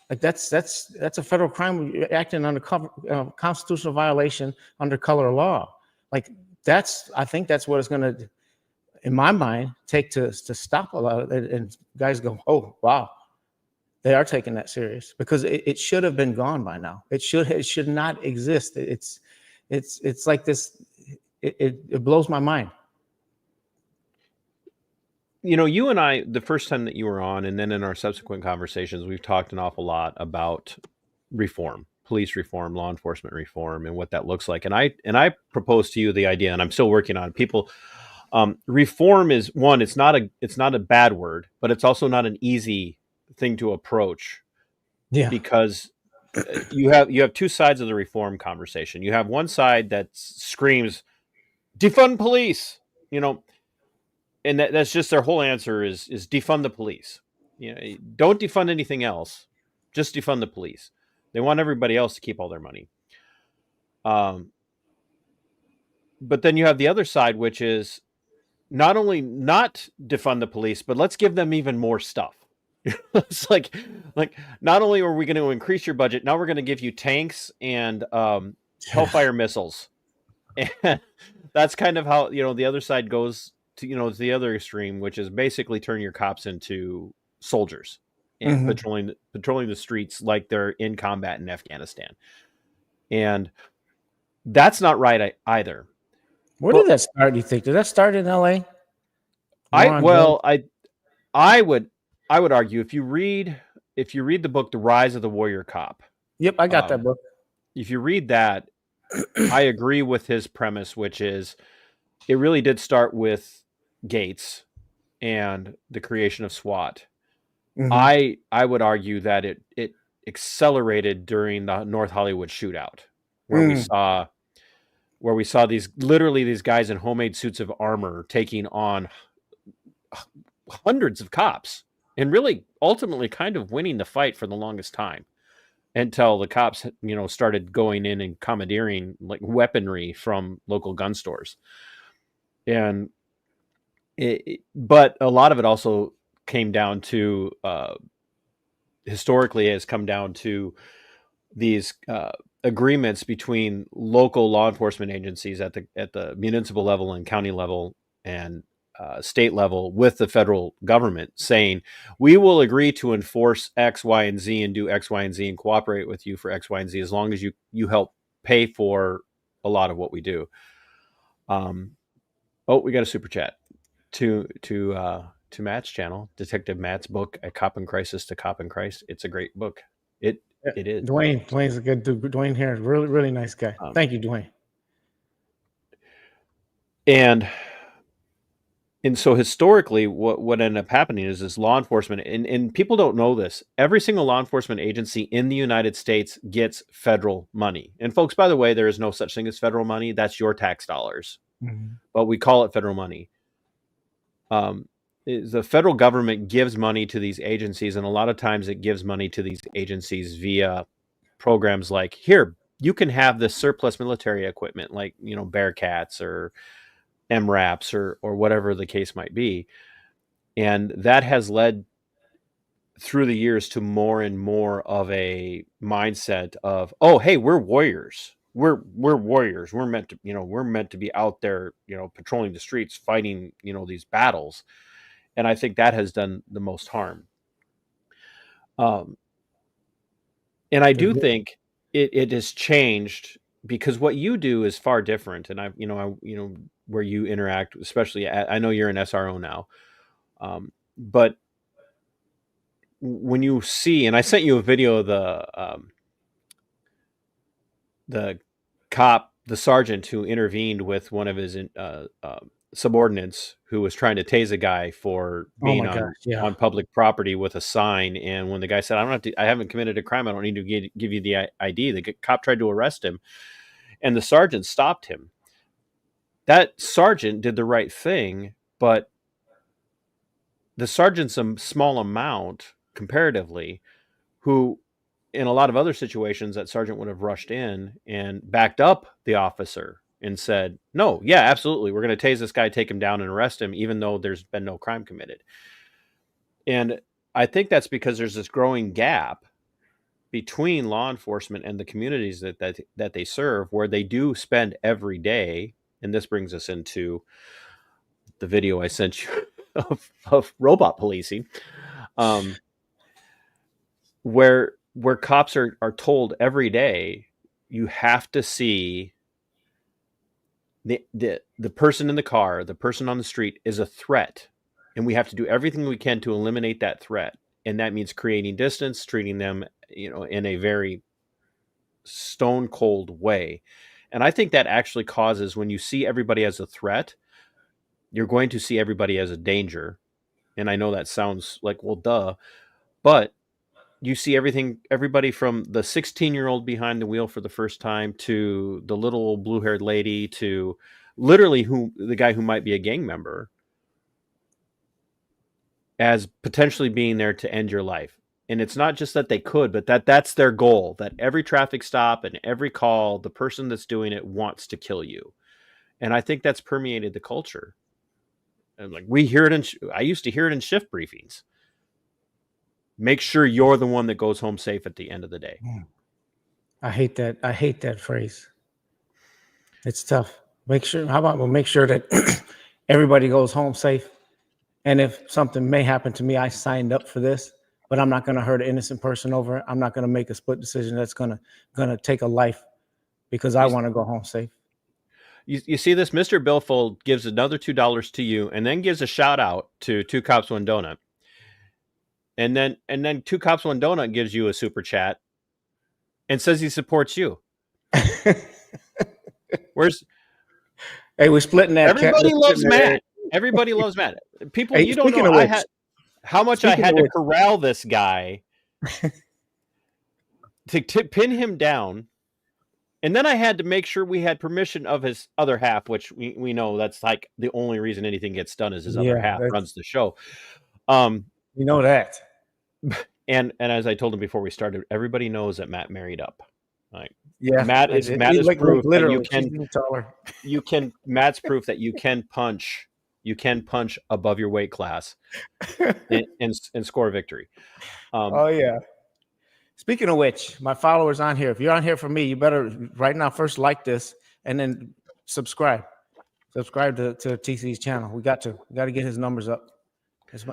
Like that's a federal crime. You're acting under constitutional violation under color of law. Like I think that's what it's going to, in my mind, take to stop a lot of it. And guys go, oh wow, they are taking that serious, because it should have been gone by now. It should not exist. It's like this. It blows my mind. You and I, the first time that you were on, and then in our subsequent conversations, we've talked an awful lot about reform, police reform, law enforcement reform, and what that looks like. And I proposed to you the idea, and I'm still working on it. People, reform is one. It's not a bad word, but it's also not an easy thing to approach. Yeah, because you have two sides of the reform conversation. You have one side that screams, defund police, and that's just their whole answer is defund the police. Don't defund anything else, just defund the police. They want everybody else to keep all their money. But then you have the other side, which is not only not defund the police, but let's give them even more stuff. It's like not only are we going to increase your budget, now we're going to give you tanks and Hellfire missiles. And that's kind of how the other side goes to the other extreme, which is basically turn your cops into soldiers and patrolling the streets like they're in combat in Afghanistan. And that's not right either. Where did that start, do you think? Did that start in LA? I would argue if you read the book The Rise of the Warrior Cop. Yep, I got that book. If you read that, I agree with his premise, which is it really did start with Gates and the creation of SWAT. I would argue that it accelerated during the North Hollywood shootout, where we saw these guys in homemade suits of armor taking on hundreds of cops and really ultimately kind of winning the fight for the longest time, until the cops started going in and commandeering like weaponry from local gun stores. And but a lot of it also came down to historically has come down to these agreements between local law enforcement agencies at the municipal level and county level and state level with the federal government, saying we will agree to enforce X, Y, and Z and do X, Y, and Z and cooperate with you for X, Y, and Z as long as you help pay for a lot of what we do. Oh, we got a super chat to Matt's channel, Detective Matt's book, A Cop in Crisis to Cop in Christ. It's a great book. It is. Dwayne's a good dude. Dwayne here, really, really nice guy. Thank you, Dwayne. And so historically, what ended up happening is this law enforcement, and people don't know this, every single law enforcement agency in the United States gets federal money. And folks, by the way, there is no such thing as federal money. That's your tax dollars. Mm-hmm. But we call it federal money. The federal government gives money to these agencies, and a lot of times it gives money to these agencies via programs like, here, you can have this surplus military equipment like, Bearcats or MRAPs or whatever the case might be. And that has led through the years to more and more of a mindset of, oh, hey, we're warriors. We're warriors. We're meant to be out there, patrolling the streets, fighting, these battles. And I think that has done the most harm. And I do think it has changed, because what you do is far different. And where you interact, especially I know you're an SRO now. But when you see, and I sent you a video of the cop, the sergeant who intervened with one of his subordinates who was trying to tase a guy for being on public property with a sign. And when the guy said, I haven't committed a crime, I don't need to give you the ID, the cop tried to arrest him, and the sergeant stopped him. That sergeant did the right thing, but the sergeant's a small amount comparatively, who in a lot of other situations that sergeant would have rushed in and backed up the officer and said, no, yeah, absolutely, we're going to tase this guy, take him down and arrest him, even though there's been no crime committed. And I think that's because there's this growing gap between law enforcement and the communities that they serve, where they do spend every day. And this brings us into the video I sent you of robot policing, where cops are told every day, you have to see the person in the car, the person on the street is a threat, and we have to do everything we can to eliminate that threat. And that means creating distance, treating them, in a very stone cold way. And I think that actually causes, when you see everybody as a threat, you're going to see everybody as a danger. And I know that sounds like, well, duh, but you see everybody from the 16-year-old behind the wheel for the first time to the little blue-haired lady to literally the guy who might be a gang member, as potentially being there to end your life. And it's not just that they could, but that's their goal, that every traffic stop and every call, the person that's doing it wants to kill you. And I think that's permeated the culture. And like, we hear it I used to hear it in shift briefings. Make sure you're the one that goes home safe at the end of the day. I hate that. I hate that phrase. It's tough. How about we'll make sure that everybody goes home safe. And if something may happen to me, I signed up for this, but I'm not going to hurt an innocent person over it. I'm not going to make a split decision that's going to take a life because I want to go home safe. You see this? Mr. Billfold gives another $2 to you, and then gives a shout out to Two Cops One Donut. And then Two Cops One Donut gives you a super chat and says he supports you. Hey, we're splitting that. Everybody loves Matt. Everybody loves Matt. People, you don't know how much I had to corral this guy to pin him down. And then I had to make sure we had permission of his other half, which we know that's like the only reason anything gets done is his other half runs the show. You know that. And as I told him before we started, everybody knows that Matt married up. Like, yeah, Matt is proof that Matt's proof that you can punch above your weight class and score a victory. Oh yeah. Speaking of which, my followers on here, if you're on here for me, you better right now first like this and then subscribe. Subscribe to TC's channel. We got to get his numbers up.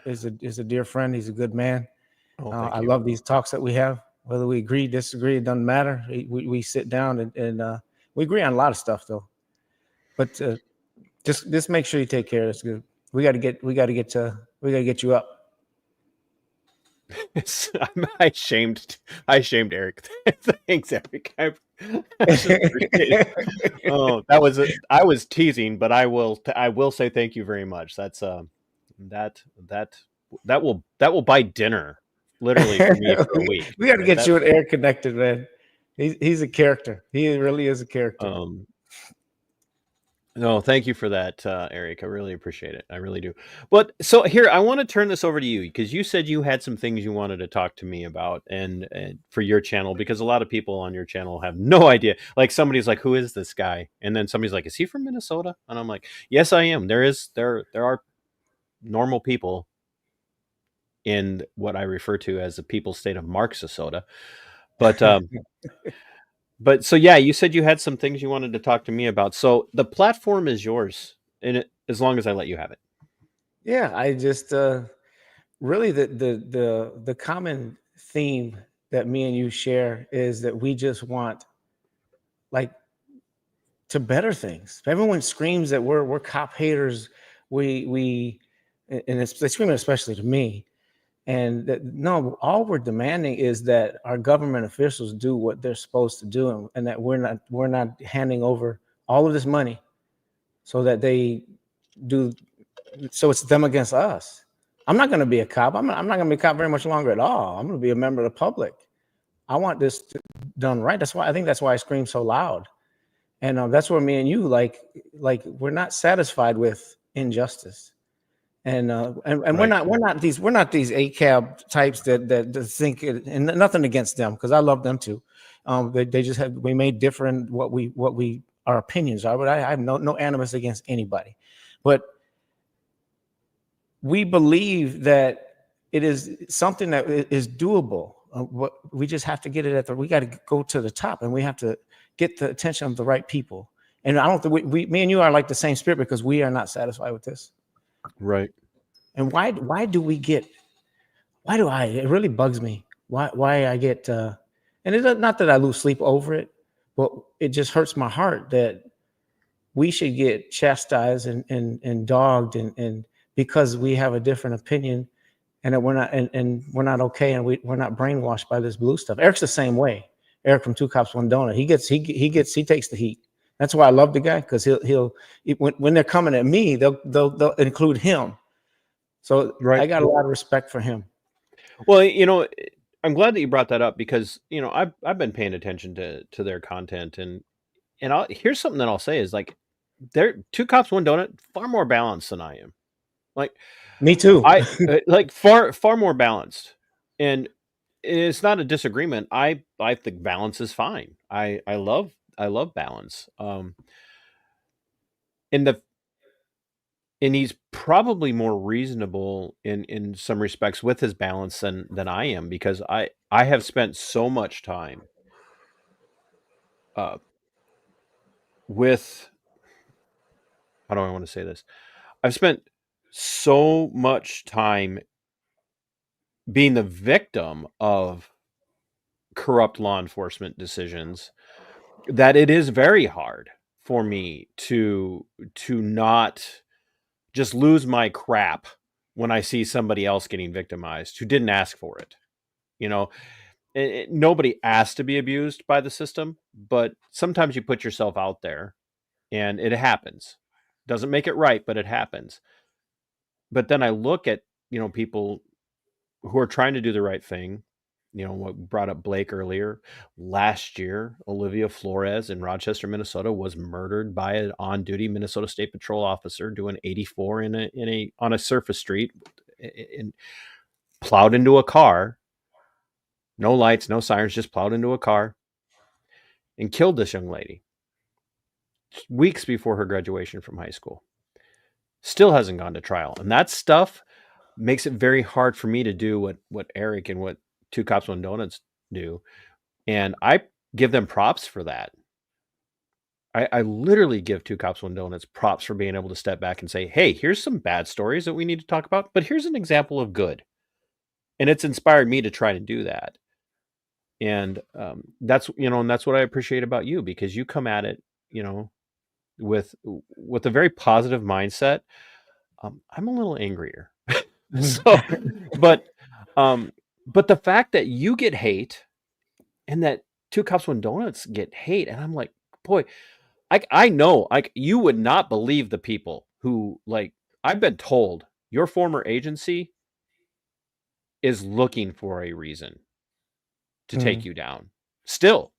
Is a dear friend. He's a good man. Oh, I you. love these talks that we have. Whether we agree, disagree, it doesn't matter. We sit down and we agree on a lot of stuff though. But just make sure you take care. That's good. We got to get you up. I shamed Eric. Thanks, Eric. I just appreciate it. Oh, I was teasing, but I will say thank you very much. That's that will buy dinner literally for me for a week. We got to get you and Eric connected, man. He's a character. He really is a character. No, thank you for that, Eric. I really appreciate it. I really do. But so here, I want to turn this over to you because you said you had some things you wanted to talk to me about and for your channel, because a lot of people on your channel have no idea. Like somebody's like, who is this guy? And then somebody's like, is he from Minnesota? And I'm like, yes, I am. There are normal people in what I refer to as the people's state of Marxisota. But But so yeah, you said you had some things you wanted to talk to me about. So the platform is yours, and as long as I let you have it. Yeah, I just really the common theme that me and you share is that we just want like to better things. Everyone screams that we're cop haters. We and they scream it especially to me. And that, no, all we're demanding is that our government officials do what they're supposed to do, and that we're not handing over all of this money so that they do. So it's them against us. I'm not going to be a cop. I'm not going to be a cop very much longer at all. I'm going to be a member of the public. I want this done right. That's why I scream so loud, and that's where me and you like we're not satisfied with injustice. And Right. we're not these ACAB types that think it, and nothing against them because I love them too. They just have we made different what we our opinions are, but I have no animus against anybody. But we believe that it is something that is doable. What we just have to get it we got to go to the top, and we have to get the attention of the right people. And I don't think me and you are like the same spirit because we are not satisfied with this. Right. And why do it really bugs me why I get and it's not that I lose sleep over it, but it just hurts my heart that we should get chastised and dogged and because we have a different opinion and that we're not okay and we're not brainwashed by this blue stuff. Eric's the same way. Eric from Two Cops One Donut. He takes the heat. That's why I love the guy, because when they're coming at me, they'll include him. So Right. I got a lot of respect for him. Well, I'm glad that you brought that up because I've been paying attention to their content and here's something that I'll say is like they're Two Cops One Donut far more balanced than I am. Like me too. I like far more balanced, and it's not a disagreement. I think balance is fine. I love balance. And he's probably more reasonable in some respects with his balance than I am, because I have spent so much time with, how do I want to say this? I've spent so much time being the victim of corrupt law enforcement decisions that it is very hard for me to not just lose my crap when I see somebody else getting victimized who didn't ask for it. Nobody asked to be abused by the system, but sometimes you put yourself out there and it happens. Doesn't make it right, but it happens. But then I look at, people who are trying to do the right thing. What brought up Blake earlier. Last year, Olivia Flores in Rochester, Minnesota was murdered by an on-duty Minnesota State Patrol officer doing 84 on a surface street and plowed into a car. No lights, no sirens, just plowed into a car and killed this young lady weeks before her graduation from high school. Still hasn't gone to trial. And that stuff makes it very hard for me to do what Eric and what Two Cops One Donuts do. And I give them props for that. I literally give Two Cops, One Donuts props for being able to step back and say, hey, here's some bad stories that we need to talk about, but here's an example of good. And it's inspired me to try to do that. And that's what I appreciate about you, because you come at it, with a very positive mindset. I'm a little angrier. So, but the fact that you get hate and that Two Cops, One Donuts get hate, and I'm like, boy, I know, like, you would not believe the people who, like, I've been told your former agency is looking for a reason to take you down. Still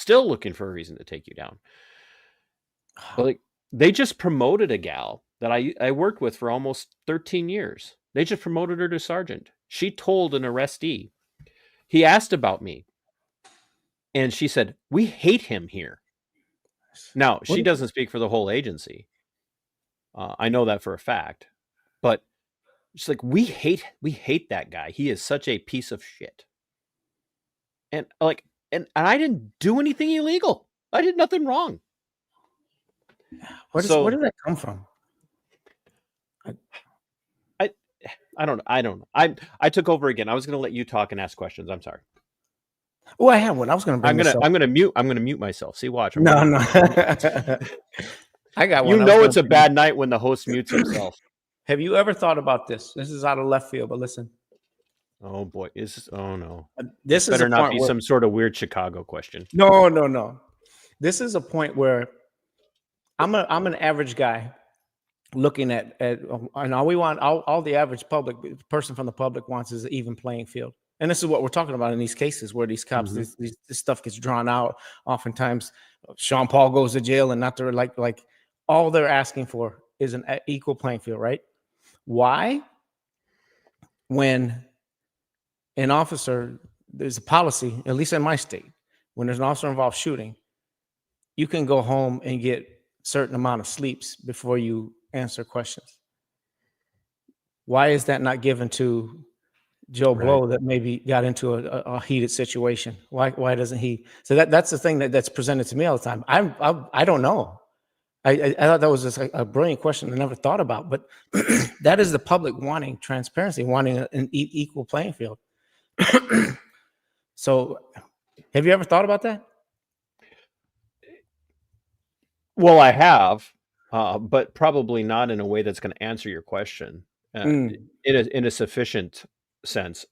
looking for a reason to take you down. But, like, they just promoted a gal that I worked with for almost 13 years. They just promoted her to sergeant. She told an arrestee, he asked about me, and she said, we hate him here. Now, she doesn't speak for the whole agency. I know that for a fact. But she's like, we hate that guy. He is such a piece of shit. And like, and I didn't do anything illegal. I did nothing wrong. Where did that come from? I don't know. I took over again. I was going to let you talk and ask questions. I'm sorry. Oh, I have one. I was going to bring this up. I'm going to mute myself. See, watch. No. I got one. It's a bad night when the host mutes himself. Have you ever thought about this? This is out of left field, but listen. Oh boy, oh no. This better not be some sort of weird Chicago question. No. This is a point where I'm an average guy looking at and all the average person from the public wants is an even playing field. And this is what we're talking about in these cases where these cops, this stuff gets drawn out. Oftentimes, Sean Paul goes to jail, and not to like all they're asking for is an equal playing field, right? Why? When an officer, there's a policy, at least in my state, when there's an officer involved shooting, you can go home and get a certain amount of sleeps before you answer questions. Why is that not given to Joe Blow that maybe got into a heated situation? Why doesn't he? So that's the thing that's presented to me all the time. I don't know. I thought that was just a brilliant question I never thought about, but that is the public wanting transparency, wanting an equal playing field. So have you ever thought about that? Well, I have, but probably not in a way that's going to answer your question in a sufficient sense.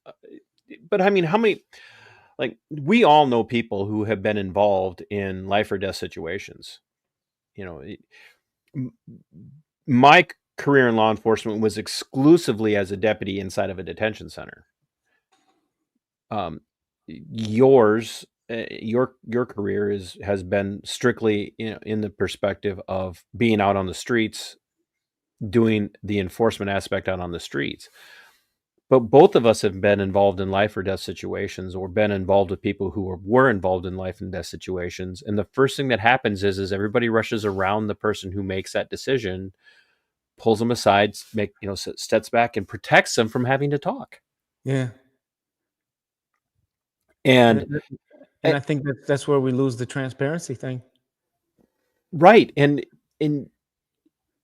But I mean, how many, like, we all know people who have been involved in life or death situations. My career in law enforcement was exclusively as a deputy inside of a detention center. Your career has been strictly in the perspective of being out on the streets, doing the enforcement aspect out on the streets. But both of us have been involved in life or death situations, or been involved with people who were involved in life and death situations. And the first thing that happens is everybody rushes around the person who makes that decision, pulls them aside, steps back and protects them from having to talk. Yeah. And I think that's where we lose the transparency thing. Right. And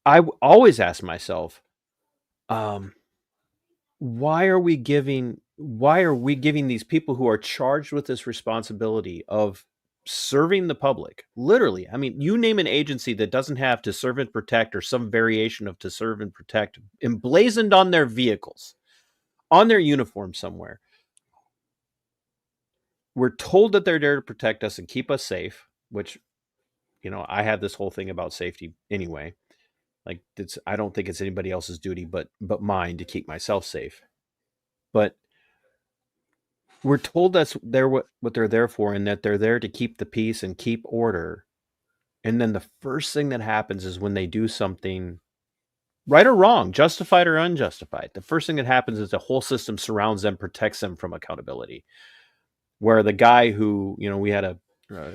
I always ask myself, why are we giving these people who are charged with this responsibility of serving the public, literally, I mean, you name an agency that doesn't have to serve and protect or some variation of to serve and protect emblazoned on their vehicles, on their uniform somewhere. We're told that they're there to protect us and keep us safe, which, I have this whole thing about safety anyway. Like, I don't think it's anybody else's duty but mine to keep myself safe. But we're told that's what they're there for, and that they're there to keep the peace and keep order. And then the first thing that happens is when they do something right or wrong, justified or unjustified, the first thing that happens is the whole system surrounds them, protects them from accountability. Where the guy who, we had a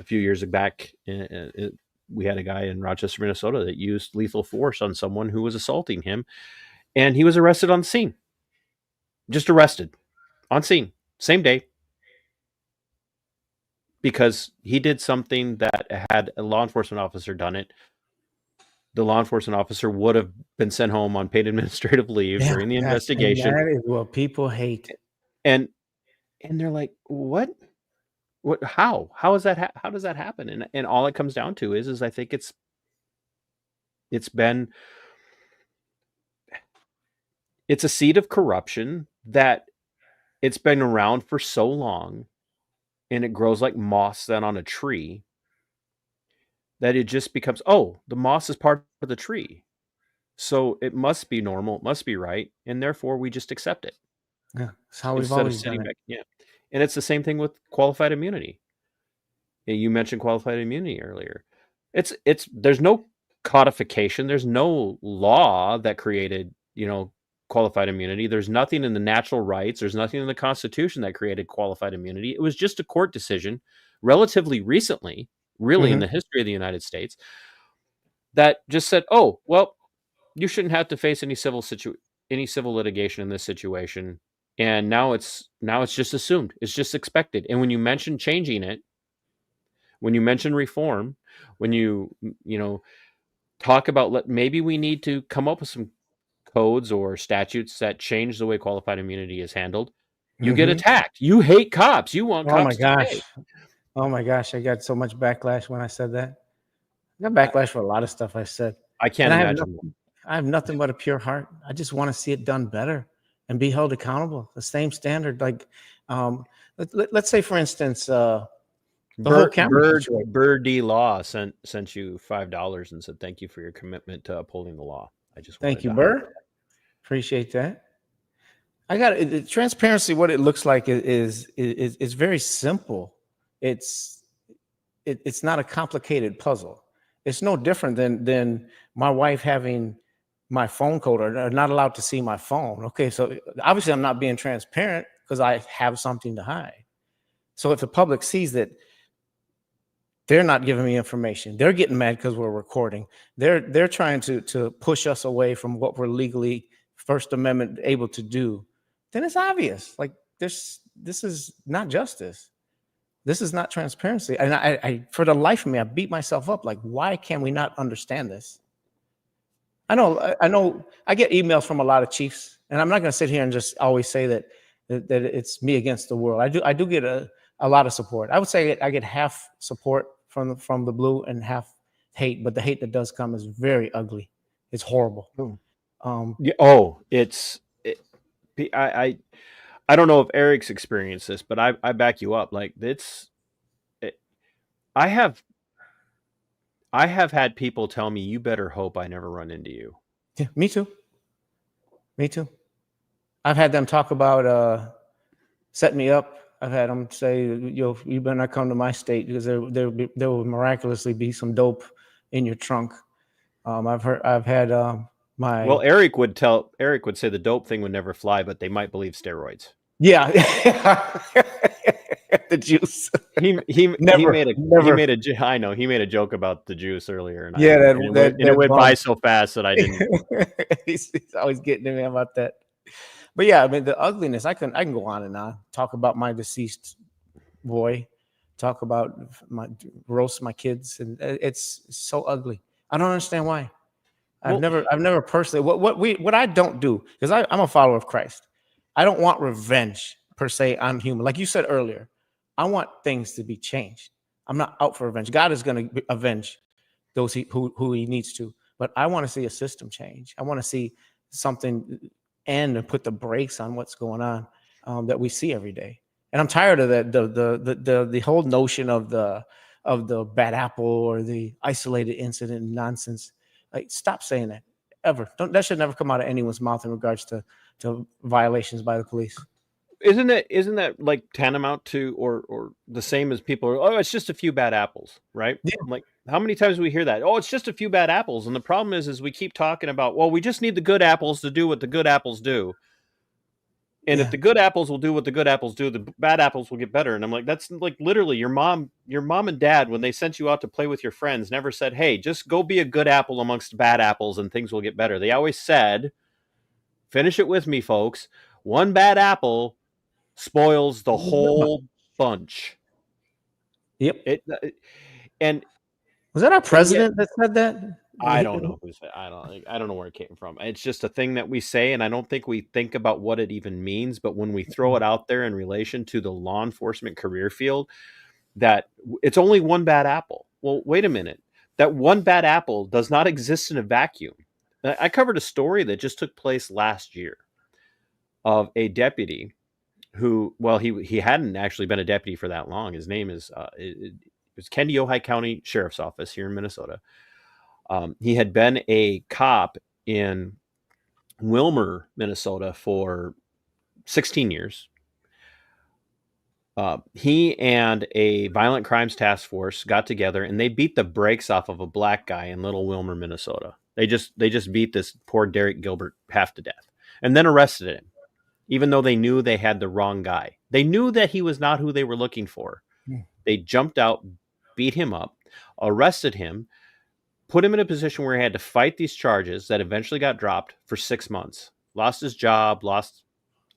few years back, we had a guy in Rochester, Minnesota that used lethal force on someone who was assaulting him, and he was arrested on scene. Just arrested on scene, same day. because he did something that had a law enforcement officer done it, the law enforcement officer would have been sent home on paid administrative leave Yeah, during the and investigation. that is what people hate. And they're like, what? What? How is that? How does that happen? And all it comes down to is I think it's a seed of corruption that it's been around for so long, and it grows like moss then on a tree, that it just becomes, oh, the moss is part of the tree, so it must be normal, it must be right, and therefore we just accept it Yeah, it's how we've instead of always done sitting it. back. Yeah, and it's the same thing with qualified immunity. You mentioned qualified immunity earlier. It's there's no codification, there's no law that created, qualified immunity. There's nothing in the natural rights, there's nothing in the Constitution that created qualified immunity. It was just a court decision relatively recently, really in Mhm. the history of the United States, that just said, "Oh, well, you shouldn't have to face any civil litigation in this situation." And now it's just assumed. It's just expected. And when you mention changing it, when you mention reform, when you talk about maybe we need to come up with some codes or statutes that change the way qualified immunity is handled, you get Mhm. attacked. You hate cops. You want Oh my cops to gosh. stay. Oh my gosh, I got so much backlash when I said that. I got I, backlash for a lot of stuff I said, I can't and imagine. I have nothing but a pure heart. I just want to see it done better and be held accountable. The same standard, like, let's say, for instance, the whole camera situation. Birdie Law sent you $5 and said thank you for your commitment to upholding the law. I just Thank wanted you, to highlight Burr. Appreciate that. I got it. Transparency. What it looks like is very simple. It's it's not a complicated puzzle. It's no different than my wife having my phone code or not allowed to see my phone. Okay, so obviously I'm not being transparent because I have something to hide. So if the public sees that they're not giving me information, they're getting mad because we're recording. They're trying to push us away from what we're legally First Amendment able to do. Then it's obvious. Like this is not justice. This is not transparency. And I for the life of me, I beat myself up. Like, why can we not understand this? I know I get emails from a lot of chiefs, and I'm not going to sit here and just always say that it's me against the world. I do get a lot of support. I would say I get half support from the blue and half hate, but the hate that does come is very ugly. It's horrible. Oh. Um, Yeah, oh, I don't know if Eric's experienced this, but I back you up. Like it, I have I have had people tell me, you better hope I never run into you. yeah, me too. Me too. I've had them talk about set me up. I've had them say, you better not come to my state because there will miraculously be some dope in your trunk. I've had my Well, Eric would say the dope thing would never fly, but they might believe steroids. yeah, the juice. He Never, made never. I know he made a joke about the juice earlier, and Yeah, it went by bum. so fast that I didn't. He's always getting to me about that. But yeah, I mean the ugliness. I can go on and on. Talk about my deceased boy. Talk about roast my kids, and it's so ugly. I don't understand why. Well, I've never personally what I don't do because I'm a follower of Christ. I don't want revenge per se on human. Like you said earlier, I want things to be changed. I'm not out for revenge. God is going to avenge those who he needs to, but I want to see a system change. I want to see something end and put the brakes on what's going on that we see every day. And I'm tired of that the whole notion of the bad apple or the isolated incident nonsense. Like, stop saying that ever. That should never come out of anyone's mouth in regards to violations by the police. isn't that like tantamount to or the same as people are, oh, it's just a few bad apples, right? Yeah, Like, how many times do we hear that? Oh, it's just a few bad apples. And the problem is we keep talking about, well, we just need the good apples to do what the good apples do. And if yeah. the good apples will do what the good apples do, the bad apples will get better. And I'm like, that's like literally your mom and dad, when they sent you out to play with your friends, never said, hey, just go be a good apple amongst bad apples and things will get better. They always said, finish it with me, folks, one bad apple spoils the whole bunch. Yep. And Was that our yet president that said that? I don't know who said. I don't know where it came from. It's just a thing that we say, and I don't think we think about what it even means. But when we throw it out there in relation to the law enforcement career field, that it's only one bad apple. Well, wait a minute. That one bad apple does not exist in a vacuum. I covered a story that just took place last year of a deputy who, well, he hadn't actually been a deputy for that long. His name is it was Ojai County Sheriff's Office here in Minnesota. He had been a cop in Wilmer, Minnesota for 16 years. He and a violent crimes task force got together and they beat the brakes off of a black guy in Little Wilmer, Minnesota. They just beat this poor Derek Gilbert half to death and then arrested him, even though they knew they had the wrong guy. They knew that he was not who they were looking for. They jumped out, beat him up, arrested him, put him in a position where he had to fight these charges that eventually got dropped for 6 months. Lost his job, lost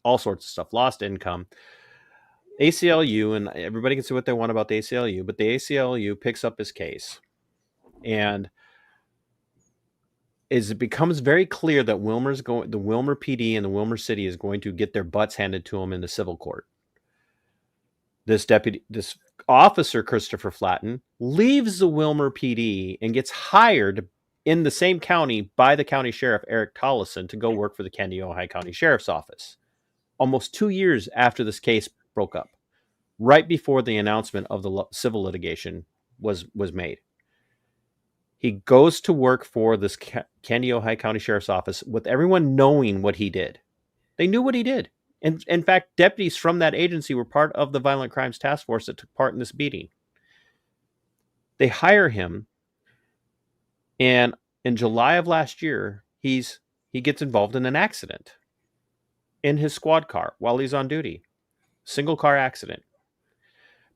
all sorts of stuff, lost income. ACLU, and everybody can say what they want about the ACLU, but the ACLU picks up his case. And it becomes very clear that the Wilmer PD and the Wilmer City is going to get their butts handed to them in the civil court. This officer, Christopher Flatten, leaves the Wilmer PD and gets hired in the same county by the county sheriff, Eric Tollison, to go work for the Ojai County Sheriff's Office. Almost 2 years after this case broke up, right before the announcement of the civil litigation was made. He goes to work for this Ojai County Sheriff's Office with everyone knowing what he did. They knew what he did. And in fact, deputies from that agency were part of the violent crimes task force that took part in this beating. They hire him, and in July of last year, he gets involved in an accident in his squad car while he's on duty. Single car accident.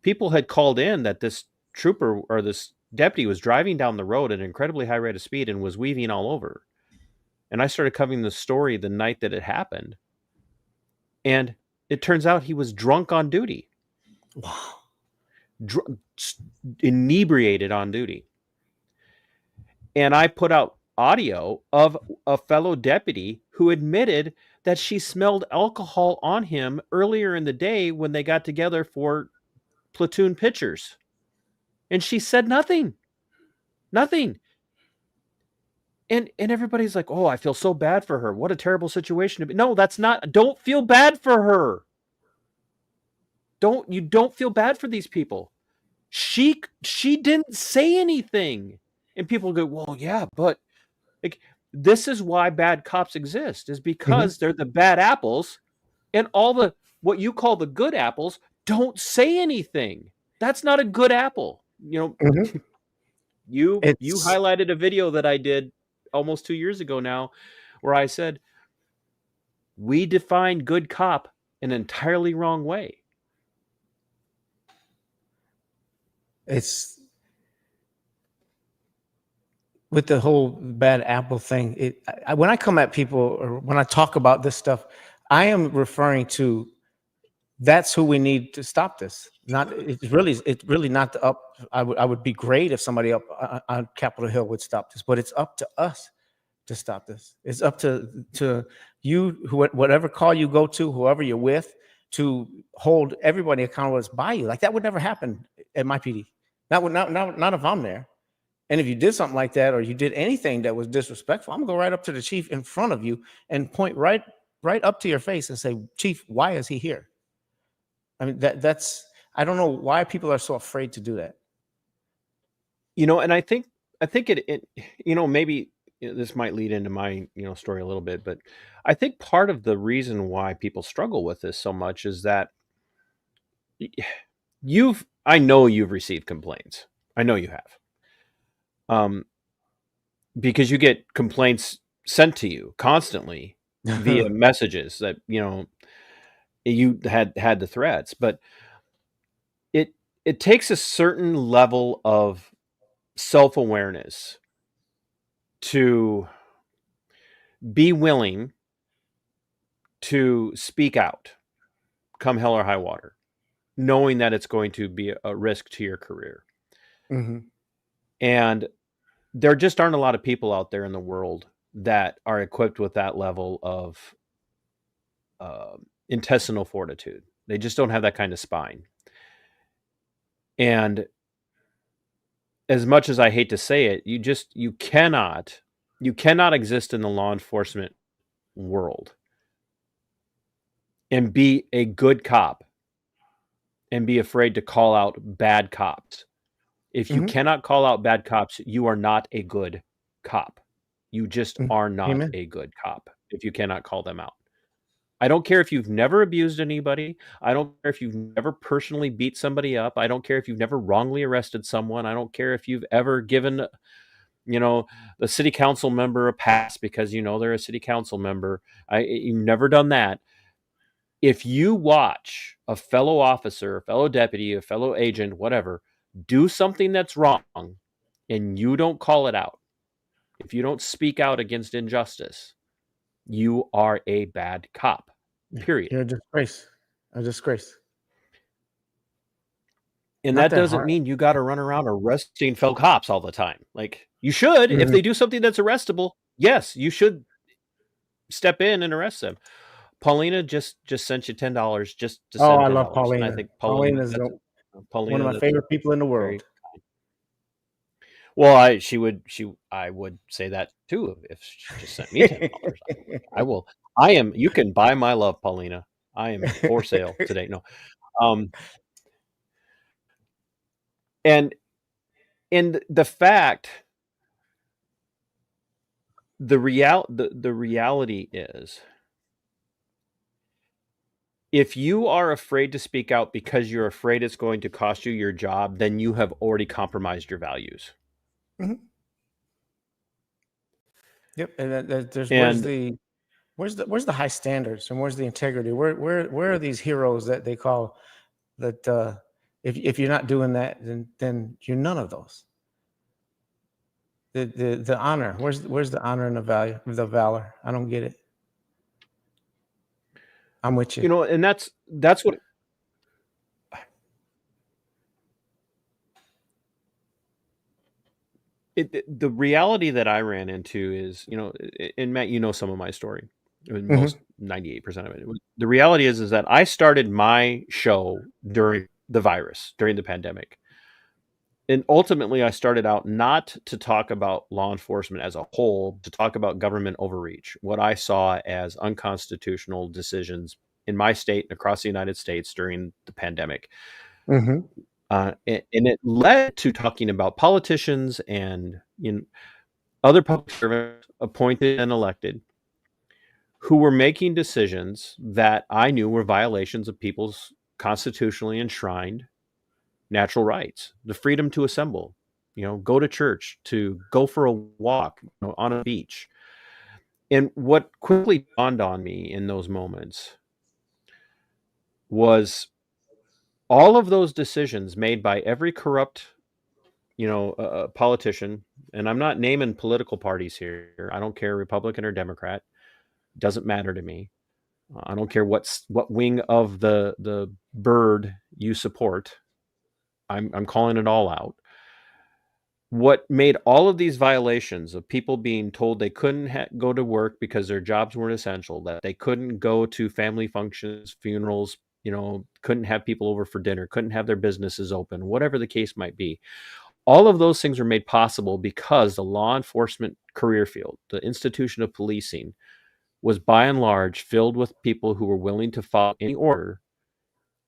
People had called in that this trooper or this deputy was driving down the road at an incredibly high rate of speed and was weaving all over. And I started covering the story the night that it happened. And it turns out he was drunk on duty. Wow. Inebriated on duty. And I put out audio of a fellow deputy who admitted that she smelled alcohol on him earlier in the day when they got together for platoon pictures. And she said nothing. Nothing. And everybody's like, oh, I feel so bad for her. What a terrible situation to be. No, that's not. Don't feel bad for her. You don't feel bad for these people. She didn't say anything. And people go, well, yeah, but like this is why bad cops exist, is because they're the bad apples, and all the what you call the good apples don't say anything. That's not a good apple. You know, you highlighted a video that I did almost 2 years ago now, where I said we define good cop an entirely wrong way. It's with the whole bad apple thing. When I come at people or when I talk about this stuff, I am referring to that's who we need to stop this. It's really not the up. I would be great if somebody up on Capitol Hill would stop this, but it's up to us to stop this. It's up to you, whatever call you go to, whoever you're with, to hold everybody accountable that's by you. Like that would never happen at my PD. Not if I'm there. And if you did something like that, or you did anything that was disrespectful, I'm gonna go right up to the chief in front of you and point right up to your face and say, Chief, why is he here? I mean, that's I don't know why people are so afraid to do that. You know, and I think it you know, maybe this might lead into my story a little bit, but I think part of the reason why people struggle with this so much is that I know you've received complaints. I know you have. Because you get complaints sent to you constantly via messages that, you had the threats, but it takes a certain level of self-awareness to be willing to speak out come hell or high water. knowing that it's going to be a risk to your career. Mm-hmm. And there just aren't a lot of people out there in the world that are equipped with that level of intestinal fortitude. They just don't have that kind of spine. And as much as I hate to say it, you cannot exist in the law enforcement world and be a good cop and be afraid to call out bad cops. If you Mm-hmm. cannot call out bad cops, you are not a good cop. You just are not Amen. a good cop if you cannot call them out. I don't care if you've never abused anybody. I don't care if you've never personally beat somebody up. I don't care if you've never wrongly arrested someone. I don't care if you've ever given, the city council member a pass because they're a city council member. You've never done that. If you watch a fellow officer, a fellow deputy, a fellow agent, whatever, do something that's wrong and you don't call it out, if you don't speak out against injustice, you are a bad cop. Period. You're a disgrace. A disgrace. And Not that that doesn't hard. mean you got to run around arresting fellow cops all the time. Like you should, if Mhm. they do something that's arrestable, yes, you should step in and arrest them. Paulina just sent you $10 just to Oh, send I $10. love And I Paulina. think Paulina's that's one of Paulina, my that's favorite people in the very world. kind. Well, I would say that too if she just sent me $10. I will. You can buy my love, Paulina. I am for sale today. No. And the fact, the reality is, if you are afraid to speak out because you're afraid it's going to cost you your job, then you have already compromised your values. Mhm. Yep. And there's And where's the high standards and where's the integrity? Where are these heroes that they call that? If you're not doing that, then you're none of those. The honor. Where's the honor and the valor? I don't get it. I'm with you. and that's what the reality that I ran into is, and Matt, some of my story, Mhm. most 98% of it. The reality is that I started my show during the pandemic. And ultimately, I started out not to talk about law enforcement as a whole, to talk about government overreach, what I saw as unconstitutional decisions in my state and across the United States during the pandemic. Mhm. And it led to talking about politicians and other public servants appointed and elected who were making decisions that I knew were violations of people's constitutionally enshrined natural rights, the freedom to assemble, go to church, to go for a walk, on a beach. And what quickly dawned on me in those moments was all of those decisions made by every corrupt, politician, and I'm not naming political parties here. I don't care, Republican or Democrat, doesn't matter to me. I don't care what wing of the bird you support. I'm calling it all out. What made all of these violations of people being told they couldn't go to work because their jobs weren't essential, that they couldn't go to family functions, funerals, couldn't have people over for dinner, couldn't have their businesses open, whatever the case might be. All of those things were made possible because the law enforcement career field, the institution of policing, was by and large filled with people who were willing to follow any order,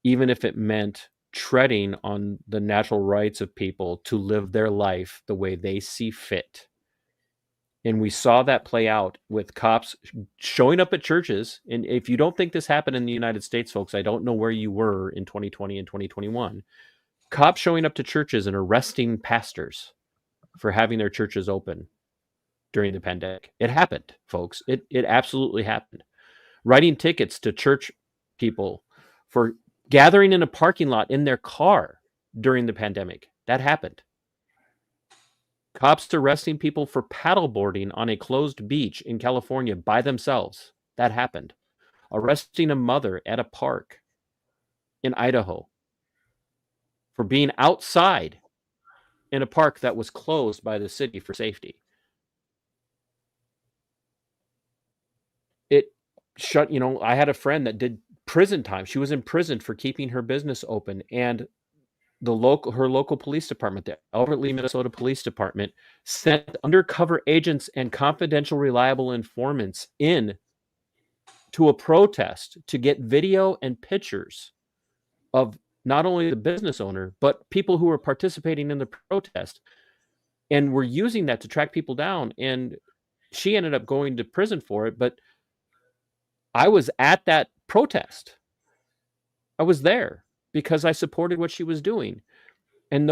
even if it meant treading on the natural rights of people to live their life the way they see fit. And we saw that play out with cops showing up at churches. And if you don't think this happened in the United States, folks, I don't know where you were in 2020 and 2021. Cops showing up to churches and arresting pastors for having their churches open during the pandemic. It happened, folks. It absolutely happened. Writing tickets to church people for gathering in a parking lot in their car during the pandemic. That happened. Cops arresting people for paddleboarding on a closed beach in California by themselves. That happened. Arresting a mother at a park in Idaho for being outside in a park that was closed by the city for safety. It shut, I had a friend that did prison time. She was in prison for keeping her business open, and her local police department, the Albert Lee, Minnesota Police Department, sent undercover agents and confidential, reliable informants in to a protest to get video and pictures of not only the business owner, but people who were participating in the protest, and were using that to track people down. And she ended up going to prison for it, but I was at that protest. I was there because I supported what she was doing. And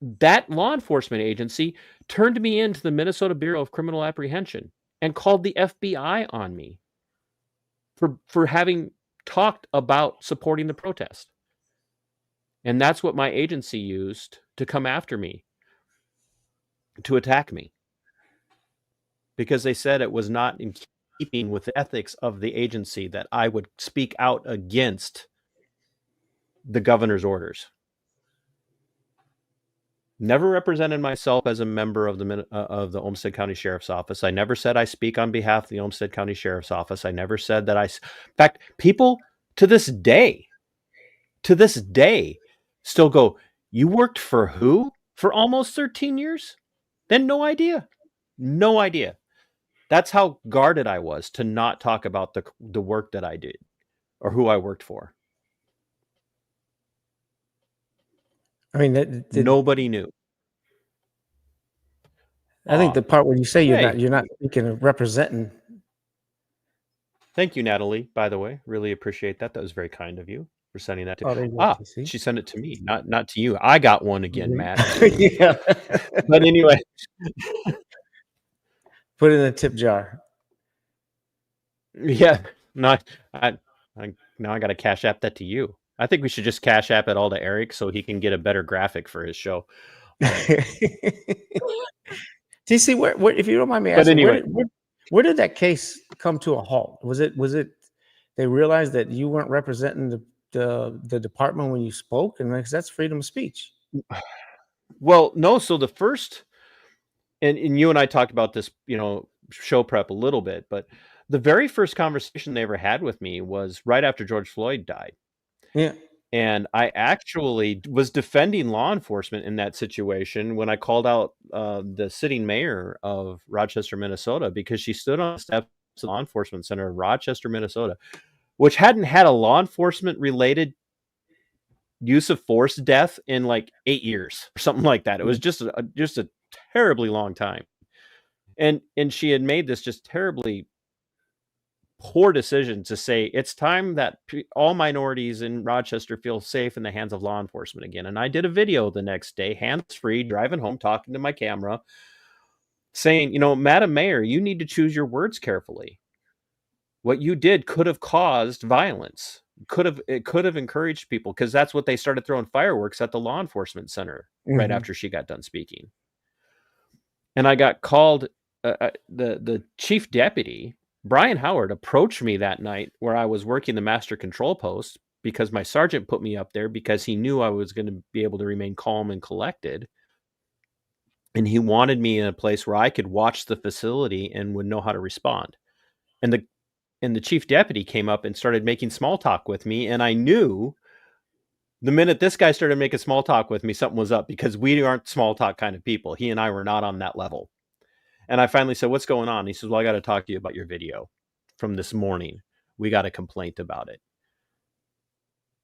that law enforcement agency turned me into the Minnesota Bureau of Criminal Apprehension and called the FBI on me for having talked about supporting the protest. And that's what my agency used to come after me, to attack me, because they said it was not in keeping with the ethics of the agency that I would speak out against the governor's orders. Never represented myself as a member of the Olmsted County Sheriff's Office. I never said I speak on behalf of the Olmsted County Sheriff's Office. I never said that in fact, people to this day, still go, "You worked for who for almost 13 years? Then no idea. No idea." That's how guarded I was to not talk about the work that I did or who I worked for. I mean, Nobody knew. I think the part where you say Hey. you're not speaking of representing. Thank you, Natalie, by the way. Really appreciate that. That was very kind of you for sending that to Oh, there you go, TC. She sent it to me, not to you. I got one again, Matt. Yeah. But anyway. Put it in a tip jar. Yeah. Now I got to Cash App that to you. I think we should just Cash App it all to Eric so he can get a better graphic for his show. TC, where, if you don't mind me asking, anyway. where did that case come to a halt? Was it they realized that you weren't representing the department when you spoke, and that's freedom of speech? Well, no. So the first, and you and I talked about this, show prep a little bit, but the very first conversation they ever had with me was right after George Floyd died. Yeah. And I actually was defending law enforcement in that situation when I called out the sitting mayor of Rochester, Minnesota, because she stood on the steps of the law enforcement center of Rochester, Minnesota, which hadn't had a law enforcement related use of force death in like 8 years or something like that. It was just a terribly long time. And she had made this just terribly poor decision to say it's time that all minorities in Rochester feel safe in the hands of law enforcement again. And I did a video the next day, hands-free, driving home, talking to my camera, saying, Madam Mayor, you need to choose your words carefully. What you did could have caused violence. It could have encouraged people, because that's what they started throwing fireworks at the law enforcement center right after she got done speaking. And I got called, the chief deputy, Brian Howard, approached me that night where I was working the master control post, because my sergeant put me up there because he knew I was going to be able to remain calm and collected. And he wanted me in a place where I could watch the facility and would know how to respond. And the chief deputy came up and started making small talk with me. And I knew the minute this guy started making small talk with me, something was up, because we aren't small talk kind of people. He and I were not on that level. And I finally said, "What's going on?" He says, "Well, I got to talk to you about your video from this morning. We got a complaint about it."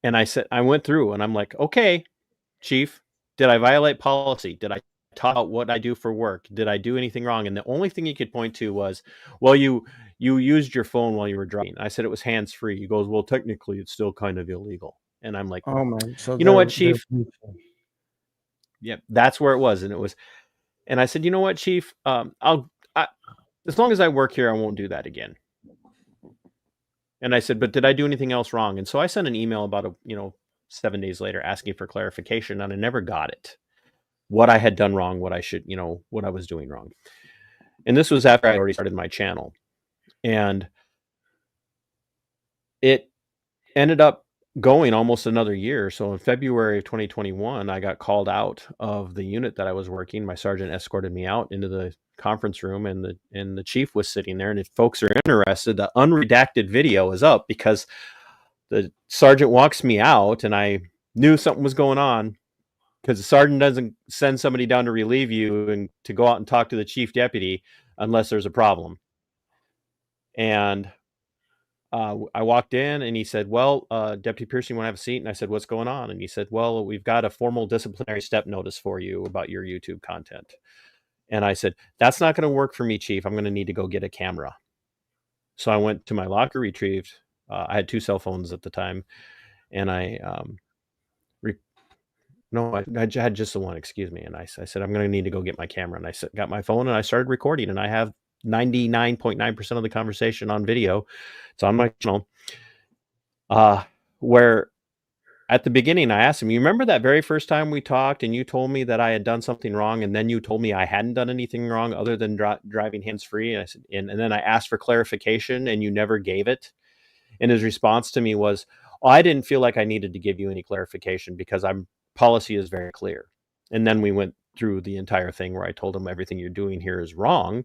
And I went through and I'm like, "Okay, chief, did I violate policy? Did I talk about what I do for work? Did I do anything wrong?" And the only thing he could point to was, "Well, you used your phone while you were driving." I said it was hands-free. He goes, "Well, technically it's still kind of illegal." And I'm like, "Oh man, so you know what, chief?" Yep, that's where it was. And I said, "You know what, chief? As long as I work here, I won't do that again." And I said, "But did I do anything else wrong?" And so I sent an email about 7 days later asking for clarification, and I never got it. What I had done wrong, what I should, what I was doing wrong. And this was after I already started my channel. And it ended up going almost another year. So in February of 2021, I got called out of the unit that I was working. My sergeant escorted me out into the conference room, and the chief was sitting there. And if folks are interested, the unredacted video is up because the sergeant walks me out, and I knew something was going on because the sergeant doesn't send somebody down to relieve you and to go out and talk to the chief deputy unless there's a problem. And I walked in and he said, well, Deputy Pearson, you want to have a seat? And I said, what's going on? And he said, well, we've got a formal disciplinary step notice for you about your YouTube content. And I said, that's not going to work for me, Chief. I'm going to need to go get a camera. So I went to my locker, retrieved. I had 2 cell phones at the time. And I had just the one, excuse me. And I said, I'm going to need to go get my camera. And I got my phone and I started recording. And I have 99.9% of the conversation on video. It's on my channel. Where at the beginning I asked him, you remember that very first time we talked and you told me that I had done something wrong, and then you told me I hadn't done anything wrong other than driving hands-free? And I said, and then I asked for clarification and you never gave it. And his response to me was, oh, I didn't feel like I needed to give you any clarification because policy is very clear. And then we went through the entire thing where I told him everything you're doing here is wrong.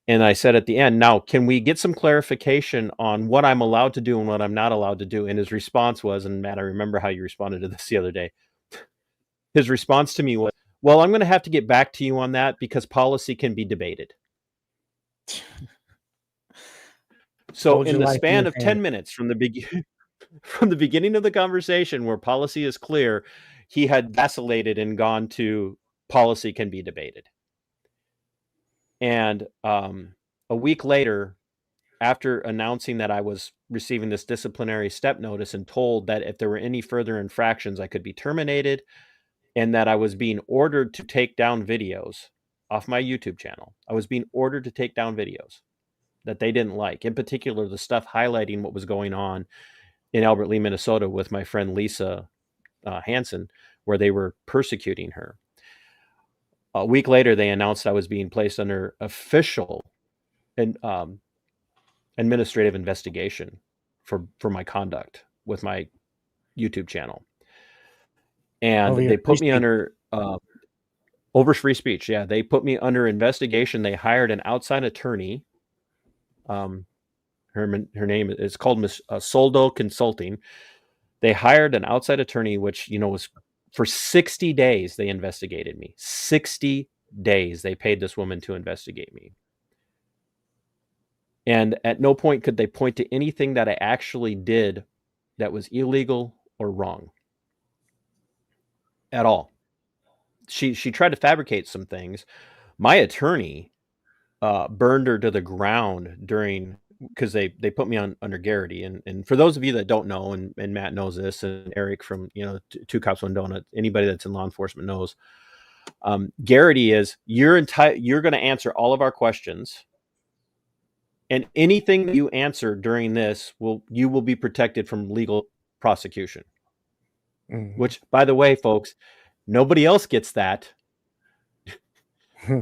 And I said at the end, now, can we get some clarification on what I'm allowed to do and what I'm not allowed to do? And his response was, and Matt, I remember how you responded to this the other day. His response to me was, well, I'm going to have to get back to you on that because policy can be debated. So in the span of 10 minutes from the beginning of the conversation where policy is clear, he had vacillated and gone to policy can be debated. And a week later, after announcing that I was receiving this disciplinary step notice and told that if there were any further infractions, I could be terminated, and that I was being ordered to take down videos off my YouTube channel. I was being ordered to take down videos that they didn't like, in particular, the stuff highlighting what was going on in Albert Lea, Minnesota with my friend Lisa Hansen, where they were persecuting her. A week later, they announced I was being placed under official and administrative investigation for my conduct with my YouTube channel. And they put me under over free speech. Yeah, they put me under investigation. They hired an outside attorney. Her name is called Miss Soldo Consulting. They hired an outside attorney, which was for 60 days. They investigated me. 60 days they paid this woman to investigate me. And at no point could they point to anything that I actually did that was illegal or wrong at all. She tried to fabricate some things. My attorney burned her to the ground because they put me under Garity. And for those of you that don't know, and Matt knows this, and Eric from Two Cops One Donut, anybody that's in law enforcement knows, Garity is you're going to answer all of our questions. And anything that you answer during this you will be protected from legal prosecution. Mm-hmm. Which, by the way, folks, nobody else gets that.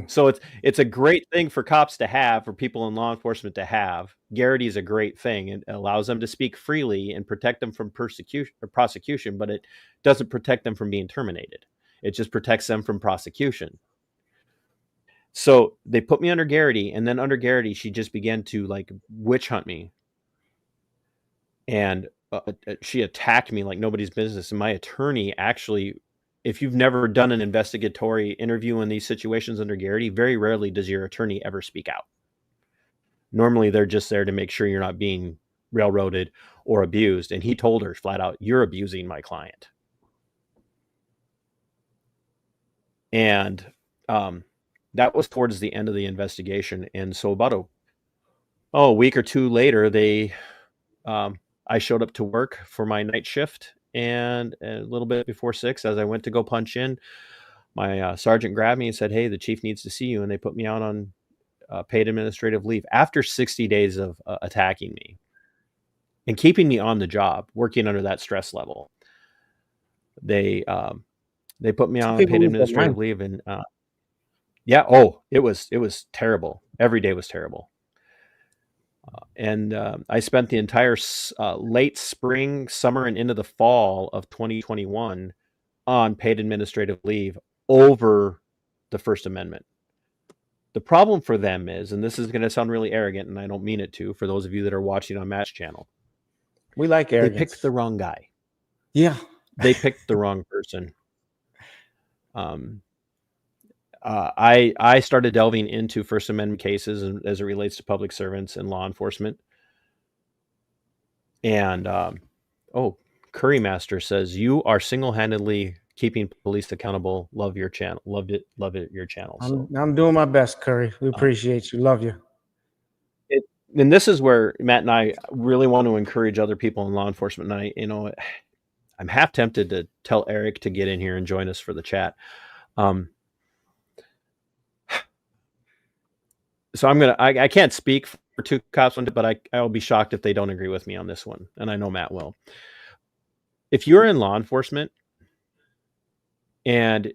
So it's a great thing for cops to have, for people in law enforcement to have. Garity is a great thing. It allows them to speak freely and protect them from persecution or prosecution, but it doesn't protect them from being terminated. It just protects them from prosecution. So they put me under Garity, and then under Garity, she just began to witch hunt me. And she attacked me like nobody's business. And my attorney actually, if you've never done an investigatory interview in these situations under Garity, very rarely does your attorney ever speak out. Normally, they're just there to make sure you're not being railroaded or abused. And he told her flat out, you're abusing my client. And that was towards the end of the investigation. And so about a week or two later, I showed up to work for my night shift, and a little bit before 6, as I went to go punch in, my sergeant grabbed me and said, hey, the chief needs to see you. And they put me out on paid administrative leave after 60 days of attacking me and keeping me on the job, working under that stress level. They put me on paid administrative leave, and it was terrible. Every day was terrible. And I spent the entire late spring, summer, and into the fall of 2021 on paid administrative leave over the First Amendment. The problem for them is, and this is going to sound really arrogant, and I don't mean it to, for those of you that are watching on Matt's channel, We like arrogance. they picked the wrong guy. Yeah. They picked the wrong person. I started delving into First Amendment cases as it relates to public servants and law enforcement. And Curry Master says, you are single-handedly keeping police accountable. Love your channel. Love it. Your channel. I'm doing my best, Curry. We appreciate you. Love you. And this is where Matt and I really want to encourage other people in law enforcement. And I'm half tempted to tell Eric to get in here and join us for the chat. So I can't speak for two cops, but I'll be shocked if they don't agree with me on this one. And I know Matt will. If you're in law enforcement and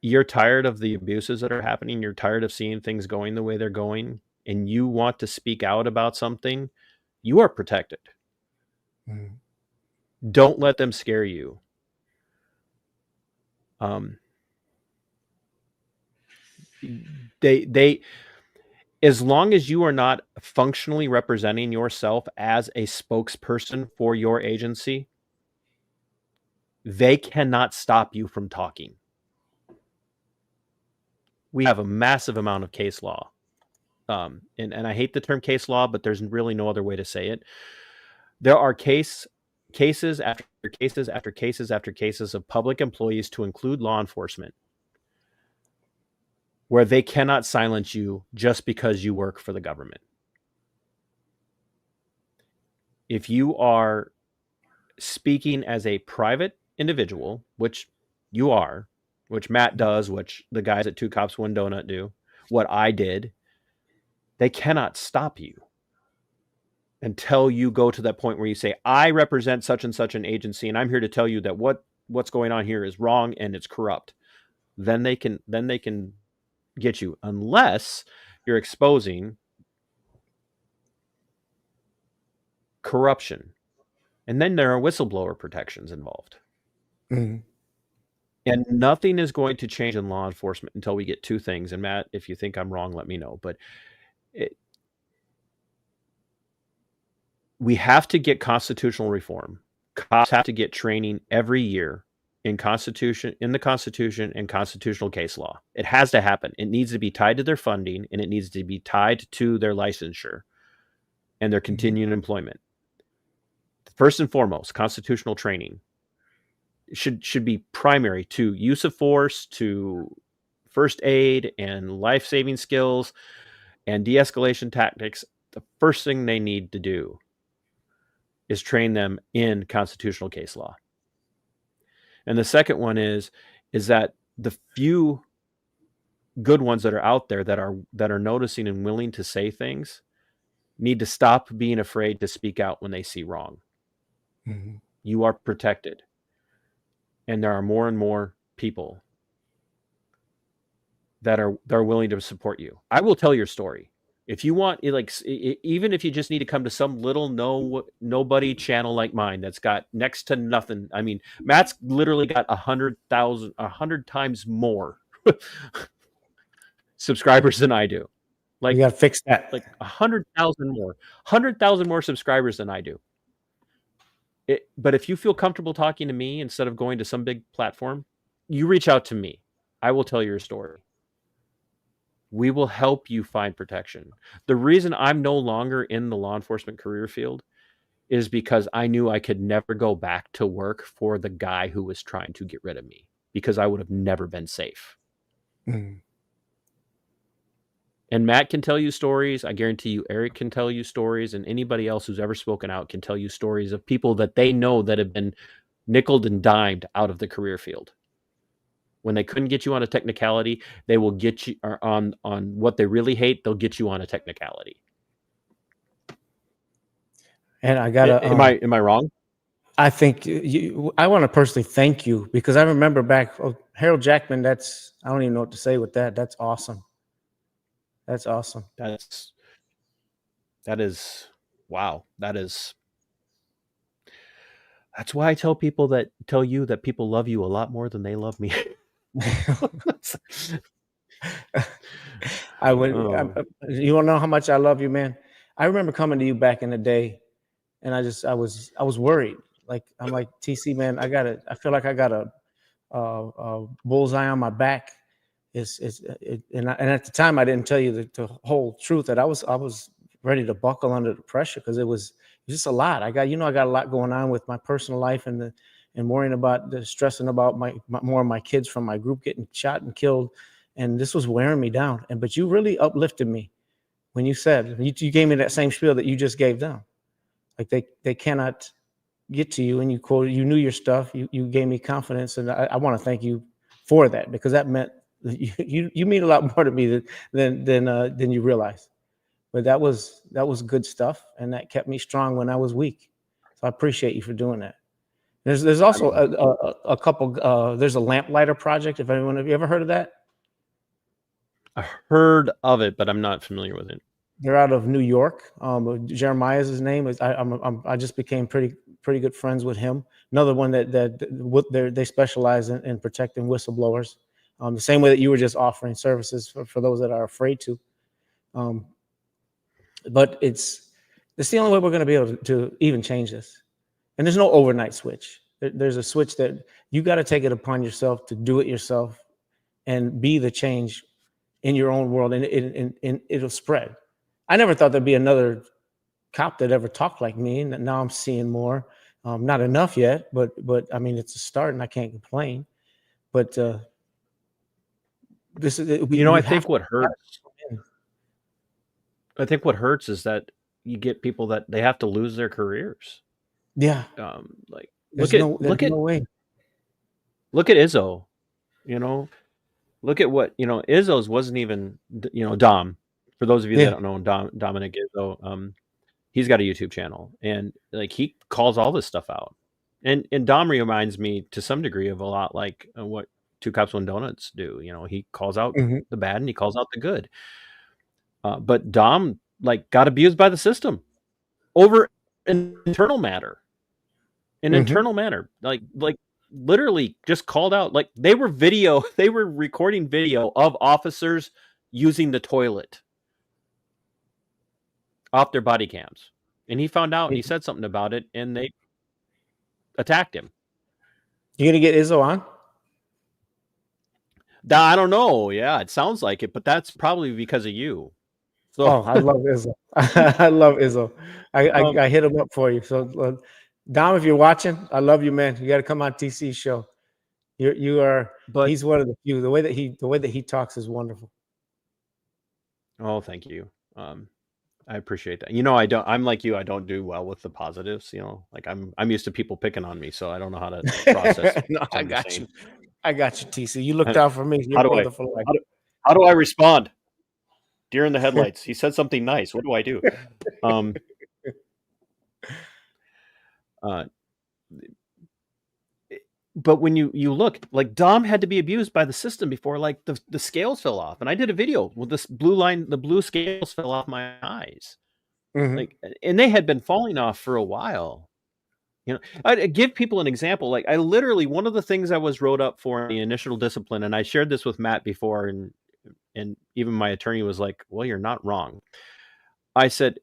you're tired of the abuses that are happening, you're tired of seeing things going the way they're going, and you want to speak out about something, you are protected. Mm. Don't let them scare you. They as long as you are not functionally representing yourself as a spokesperson for your agency, they cannot stop you from talking. We have a massive amount of case law. And I hate the term case law, but there's really no other way to say it. There are cases after cases after cases after cases of public employees, to include law enforcement, where they cannot silence you just because you work for the government. If you are speaking as a private individual, which you are, which Matt does, which the guys at Two Cops One Donut do, what I did, they cannot stop you until you go to that point where you say, I represent such and such an agency, and I'm here to tell you that what's going on here is wrong and it's corrupt. Then they can get you, unless you're exposing corruption. And then there are whistleblower protections involved. Mm-hmm. And nothing is going to change in law enforcement until we get two things. And Matt, if you think I'm wrong, let me know. But we have to get constitutional reform. Cops have to get training every year in the Constitution and constitutional case law. It has to happen. It needs to be tied to their funding, and it needs to be tied to their licensure and their continued employment. First and foremost, constitutional training should be primary to use of force, to first aid and life-saving skills and de-escalation tactics. The first thing they need to do is train them in constitutional case law. And the second one is that the few good ones that are out there that are noticing and willing to say things need to stop being afraid to speak out when they see wrong. Mm-hmm. You are protected. And there are more and more people that are willing to support you. I will tell your story. If you want, even if you just need to come to some little nobody channel like mine that's got next to nothing. I mean, Matt's literally got 100 times more subscribers than I do. Like, you got to fix that. Like 100,000 more subscribers than I do. But if you feel comfortable talking to me instead of going to some big platform, you reach out to me. I will tell your story. We will help you find protection. The reason I'm no longer in the law enforcement career field is because I knew I could never go back to work for the guy who was trying to get rid of me, because I would have never been safe. Mm. And Matt can tell you stories. I guarantee you Eric can tell you stories, and anybody else who's ever spoken out can tell you stories of people that they know that have been nickeled and dimed out of the career field. When they couldn't get you on a technicality, they will get you on what they really hate. They'll get you on a technicality. And I gotta. Am I wrong? I think I want to personally thank you, because I remember back, Harold Jackman. I don't even know what to say with that. That's awesome. That's awesome. That is, wow. That's why I tell you that people love you a lot more than they love me. I would. Oh. You want to know how much I love you, man? I remember coming to you back in the day, and I was worried. Like I'm like TC, man. I feel like I got a bullseye on my back. And at the time I didn't tell you the whole truth, that I was ready to buckle under the pressure, because it was just a lot. I got a lot going on with my personal life, and worrying about stressing about more of my kids from my group getting shot and killed, and this was wearing me down. But you really uplifted me when you said, you gave me that same spiel that you just gave them. Like they cannot get to you, and you knew your stuff. You gave me confidence, and I want to thank you for that, because that meant you mean a lot more to me than you realize. But that was good stuff, and that kept me strong when I was weak. So I appreciate you for doing that. There's also a couple. There's a lamplighter project. If anyone, have you ever heard of that? I heard of it, but I'm not familiar with it. They're out of New York. Jeremiah is his name. I just became pretty good friends with him. Another one that they specialize in protecting whistleblowers, the same way that you were just offering services for those that are afraid to. But it's the only way we're going to be able to even change this. And there's no overnight switch. There's a switch that you got to take it upon yourself to do it yourself and be the change in your own world, and it'll spread. I never thought there'd be another cop that ever talked like me, and now I'm seeing more. Not enough yet, but I mean, it's a start, and I can't complain. But this is I think what hurts. I think what hurts is that you get people that they have to lose their careers. Yeah. Like There's no way. Look at Izzo. Look at what Izzo's wasn't even Dom. For those of you that don't know Dominic Izzo, he's got a YouTube channel, and like he calls all this stuff out. And Dom reminds me to some degree of a lot like what Two Cops One Donuts do. He calls out the bad and he calls out the good. But Dom got abused by the system over an internal matter. Like literally just called out. Like they were recording video of officers using the toilet off their body cams. And he found out and he said something about it, and they attacked him. You gonna get Izzo on? I don't know. Yeah, it sounds like it, but that's probably because of you. So I love Izzo. I love Izzo. I hit him up for you. So Dom, if you're watching, I love you, man. You got to come on TC's show. You are. But he's one of the few. The way that he talks is wonderful. Oh, thank you. I appreciate that. I'm like you. I don't do well with the positives. Like I'm used to people picking on me, so I don't know how to process. No, I got you. I got you, TC. You looked out for me. You're brother for life. How do I respond? Deer in the headlights. He said something nice. What do I do? But when you look, like Dom had to be abused by the system before like the scales fell off. And I did a video with this blue line, the blue scales fell off my eyes. Like, and they had been falling off for a while. I'd give people an example. Like I literally, one of the things I was wrote up for in the initial discipline, and I shared this with Matt before, and even my attorney was like, well, you're not wrong. I said,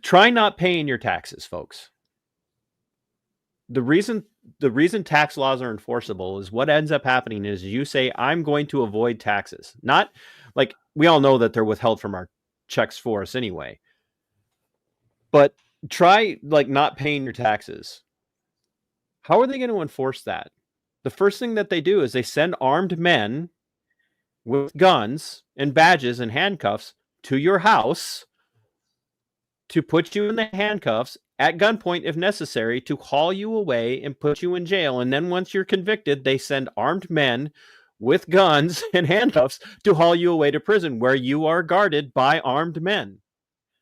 try not paying your taxes, folks. The reason tax laws are enforceable is what ends up happening is you say, I'm going to avoid taxes. Not like we all know that they're withheld from our checks for us anyway. But try not paying your taxes. How are they going to enforce that? The first thing that they do is they send armed men with guns and badges and handcuffs to your house to put you in the handcuffs at gunpoint if necessary, to haul you away and put you in jail. And then once you're convicted, they send armed men with guns and handcuffs to haul you away to prison, where you are guarded by armed men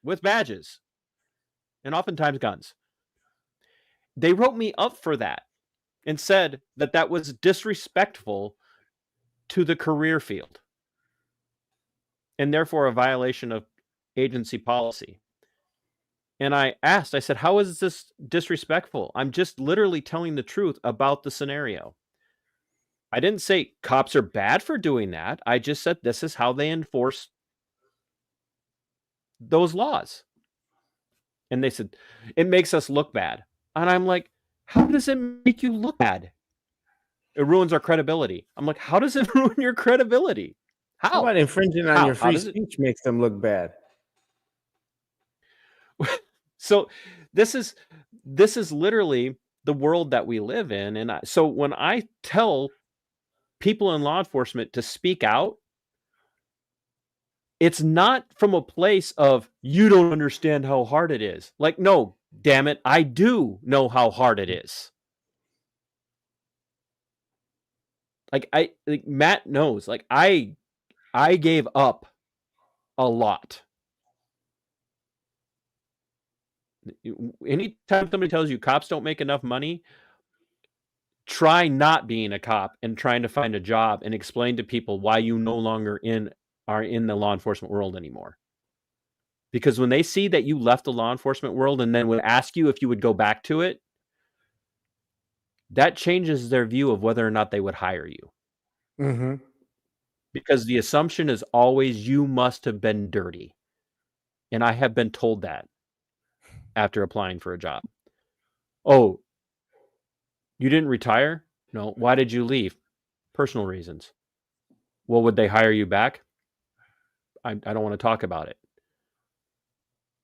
with badges and oftentimes guns. They wrote me up for that and said that was disrespectful to the career field and therefore a violation of agency policy. And I asked, I said, how is this disrespectful? I'm just literally telling the truth about the scenario. I didn't say cops are bad for doing that. I just said this is how they enforce those laws. And they said, it makes us look bad. And I'm like, how does it make you look bad? It ruins our credibility. I'm like, how does it ruin your credibility? How about infringing on your How free does it? speech makes them look bad? So this is literally the world that we live in. And so when I tell people in law enforcement to speak out, it's not from a place of you don't understand how hard it is. Like, no, damn it, I do know how hard it is. Like Matt knows, like I gave up a lot. Anytime somebody tells you cops don't make enough money, try not being a cop and trying to find a job and explain to people why you no longer are in the law enforcement world anymore. Because when they see that you left the law enforcement world and then would ask you if you would go back to it, that changes their view of whether or not they would hire you. Mm-hmm. Because the assumption is always you must have been dirty. And I have been told that after applying for a job. Oh, you didn't retire? No. Why did you leave? Personal reasons. Well, would they hire you back? I don't want to talk about it.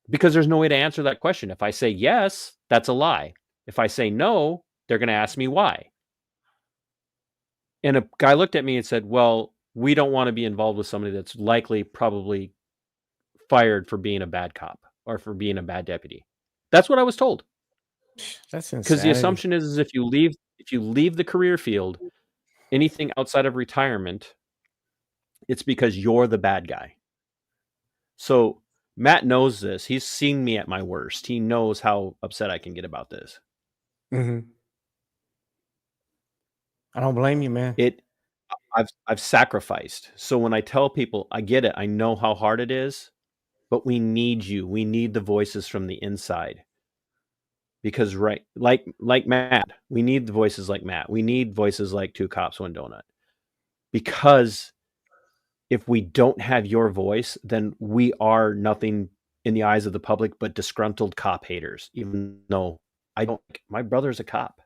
Because there's no way to answer that question. If I say yes, that's a lie. If I say no, they're going to ask me why. And a guy looked at me and said, well, we don't want to be involved with somebody that's probably fired for being a bad cop or for being a bad deputy. That's what I was told. That's insane. Because the assumption is if you leave the career field, anything outside of retirement, it's because you're the bad guy. So Matt knows this. He's seen me at my worst. He knows how upset I can get about this. Mm-hmm. I don't blame you, man. I've sacrificed. So when I tell people, I get it. I know how hard it is, but we need you. We need the voices from the inside. Because like Matt, we need the voices like Matt. We need voices like Two Cops, One Donut. Because if we don't have your voice, then we are nothing in the eyes of the public but disgruntled cop haters. Even though my brother's a cop.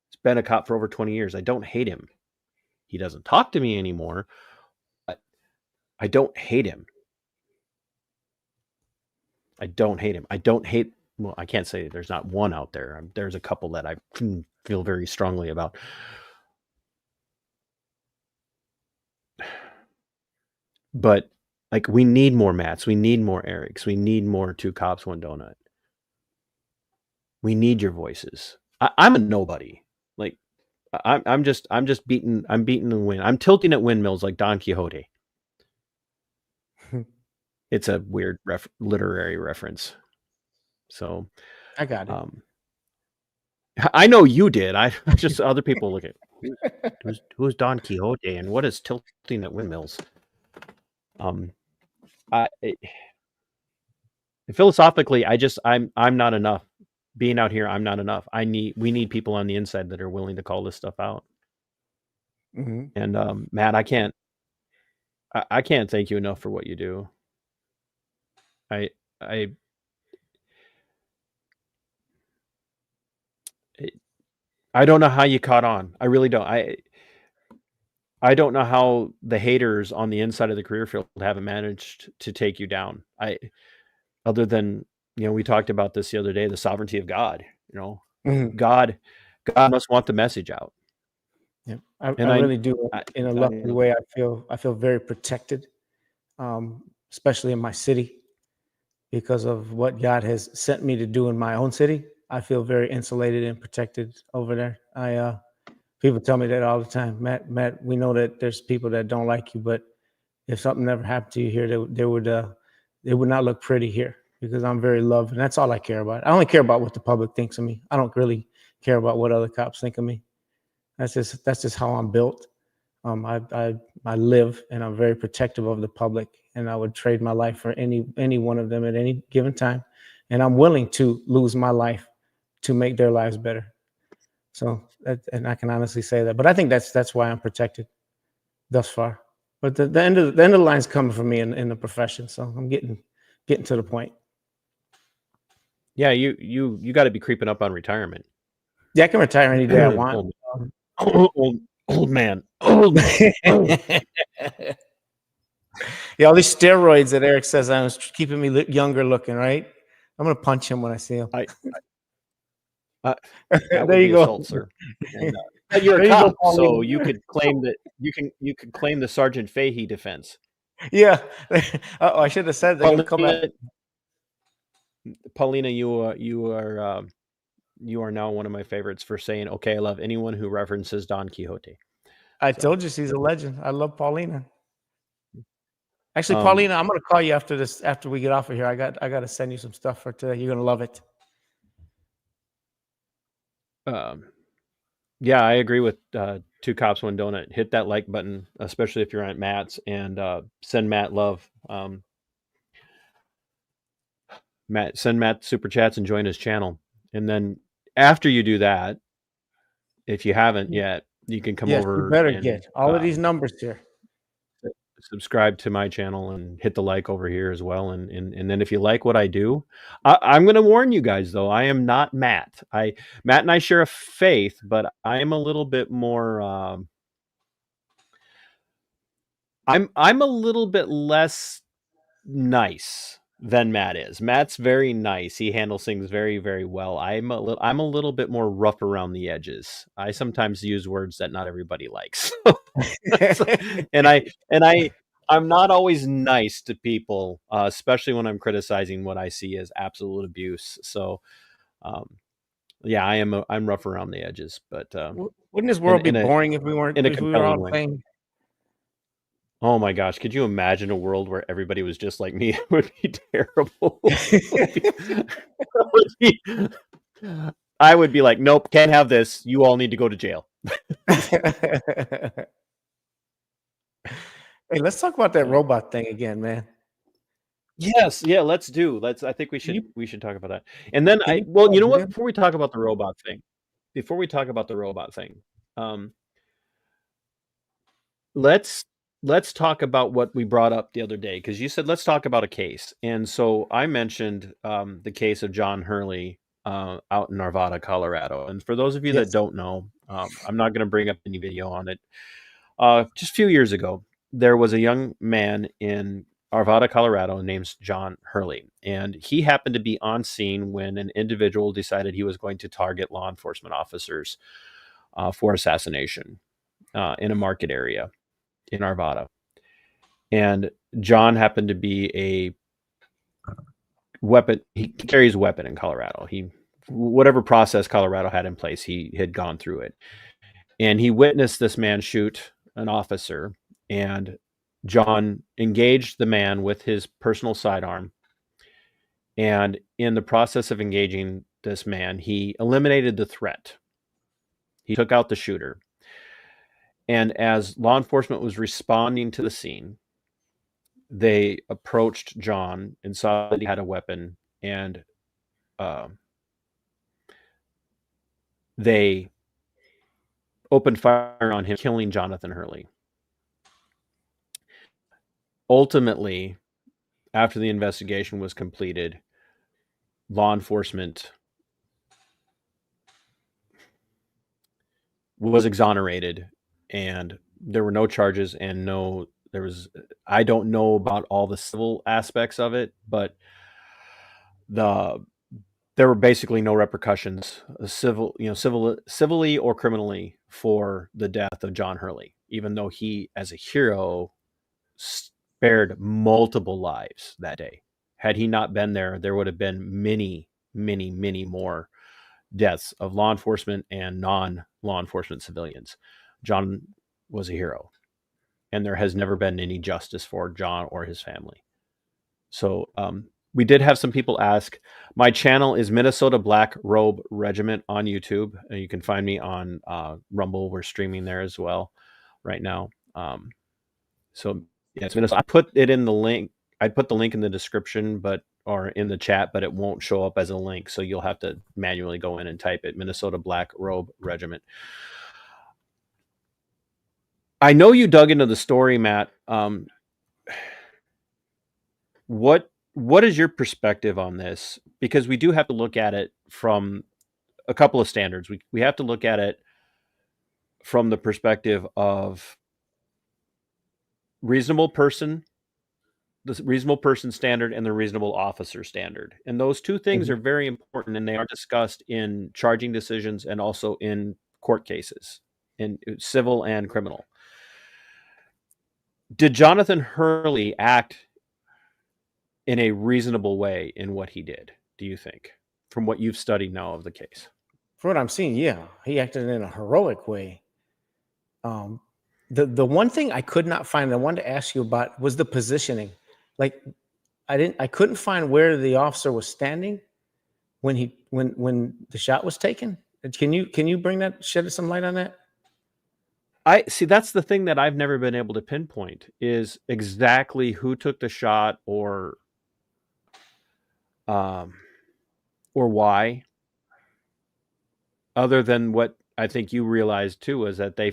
He's been a cop for over 20 years. I don't hate him. He doesn't talk to me anymore. But I don't hate him. I don't hate. Well, I can't say there's not one out there. There's a couple that I feel very strongly about. But like, we need more Matts. We need more Erics. We need more Two Cops, One Donut. We need your voices. I'm a nobody. Like, I'm just beating the wind. I'm tilting at windmills like Don Quixote. It's a weird literary reference. So I got it. I know you did. I just other people look at who's Don Quixote and what is tilting at windmills. Philosophically, I'm not enough. Being out here, I'm not enough. We need people on the inside that are willing to call this stuff out. Mm-hmm. And Matt, I can't thank you enough for what you do. I don't know how you caught on. I really don't. I don't know how the haters on the inside of the career field haven't managed to take you down. Other than, we talked about this the other day, the sovereignty of God. Mm-hmm. God must want the message out. Yeah, I really do. In a lucky way, I feel very protected, especially in my city, because of what God has sent me to do in my own city. I feel very insulated and protected over there. People tell me that all the time. Matt, we know that there's people that don't like you, but if something ever happened to you here, they would not look pretty here, because I'm very loved, and that's all I care about. I only care about what the public thinks of me. I don't really care about what other cops think of me. That's just how I'm built. I live, and I'm very protective of the public, and I would trade my life for any one of them at any given time. and I'm willing to lose my life to make their lives better. So, and I can honestly say that. But I think that's why I'm protected thus far. But the end of the line's coming for me in the profession. So I'm getting to the point. Yeah, you got to be creeping up on retirement. Yeah, I can retire any day I want. Old man. Yeah, all these steroids that Eric says I was keeping me younger looking, right? I'm gonna punch him when I see him. That There would you be go. assault, sir. And, you're a There you go, cop, so Paulina. you could claim that you could claim the Sergeant Fahey defense. Yeah. I should have said that. Come back. Paulina, you are now one of my favorites for saying, "Okay, I love anyone who references Don Quixote." I told you she's a legend. I love Paulina. Actually, Paulina, I'm gonna call you after this. After we get off of here, I got to send you some stuff for today. You're gonna love it. Yeah, I agree with Two Cops, One Donut. Hit that like button, especially if you're at Matt's, and send Matt love. Send Matt super chats and join his channel. And then after you do that, if you haven't yet, you can come over. You better and get all of these numbers here. Subscribe to my channel and hit the like over here as well. And then if you like what I do, I'm going to warn you guys though, I am not Matt. Matt and I share a faith, but I am a little bit more. I'm a little bit less nice than Matt is. Matt's very nice. He handles things very, very well. I'm a little bit more rough around the edges. I sometimes use words that not everybody likes. I'm not always nice to people, especially when I'm criticizing what I see as absolute abuse. So, yeah, I'm rough around the edges. But wouldn't this world be boring if we weren't? In a if we were all compelling way. playing? Oh my gosh, could you imagine a world where everybody was just like me? It would be terrible. I would be like, nope, can't have this. You all need to go to jail. Hey, let's talk about that robot thing again, man. Yes, yeah, let's do. I think we should talk about that. And then you know what? Before we talk about the robot thing, let's talk about what we brought up the other day, because you said let's talk about a case, and so I mentioned the case of John Hurley out in Arvada, Colorado. And for those of you that don't know, I'm not going to bring up any video on it. Just a few years ago, there was a young man in Arvada, Colorado, named John Hurley, and he happened to be on scene when an individual decided he was going to target law enforcement officers for assassination in a market area in Arvada. And John happened to be a weapon. He carries a weapon in Colorado. Whatever process Colorado had in place, he had gone through it. And he witnessed this man shoot an officer, and John engaged the man with his personal sidearm. And in the process of engaging this man, he eliminated the threat. He took out the shooter. And as law enforcement was responding to the scene, they approached John and saw that he had a weapon, and they opened fire on him, killing Jonathan Hurley. Ultimately, after the investigation was completed, law enforcement was exonerated, and there were no charges, and I don't know about all the civil aspects of it, but there were basically no repercussions, civilly or criminally, for the death of John Hurley, even though he, as a hero, spared multiple lives that day. Had he not been there, there would have been many, many, many more deaths of law enforcement and non-law enforcement civilians. John was a hero, and there has never been any justice for John or his family. So we did have some people ask. My channel is Minnesota Black Robe Regiment on YouTube. You can find me on Rumble. We're streaming there as well right now. So yeah, it's Minnesota. I put it in the link. I put the link in the description, but or in the chat, but it won't show up as a link, so you'll have to manually go in and type it. Minnesota Black Robe Regiment. I know you dug into the story, Matt. What is your perspective on this? Because we do have to look at it from a couple of standards. We have to look at it from the perspective of reasonable person, the reasonable person standard, and the reasonable officer standard. And those two things are very important, and they are discussed in charging decisions and also in court cases, in civil and criminal. Did Jonathan Hurley act in a reasonable way in what he did, do you think, from what you've studied now of the case? From what I'm seeing, yeah, he acted in a heroic way. The one thing I could not find, I wanted to ask you about, was the positioning. Like, I couldn't find where the officer was standing when the shot was taken. Can you bring that, shed some light on that? I see. That's the thing that I've never been able to pinpoint, is exactly who took the shot or why, other than what I think you realized too, was that they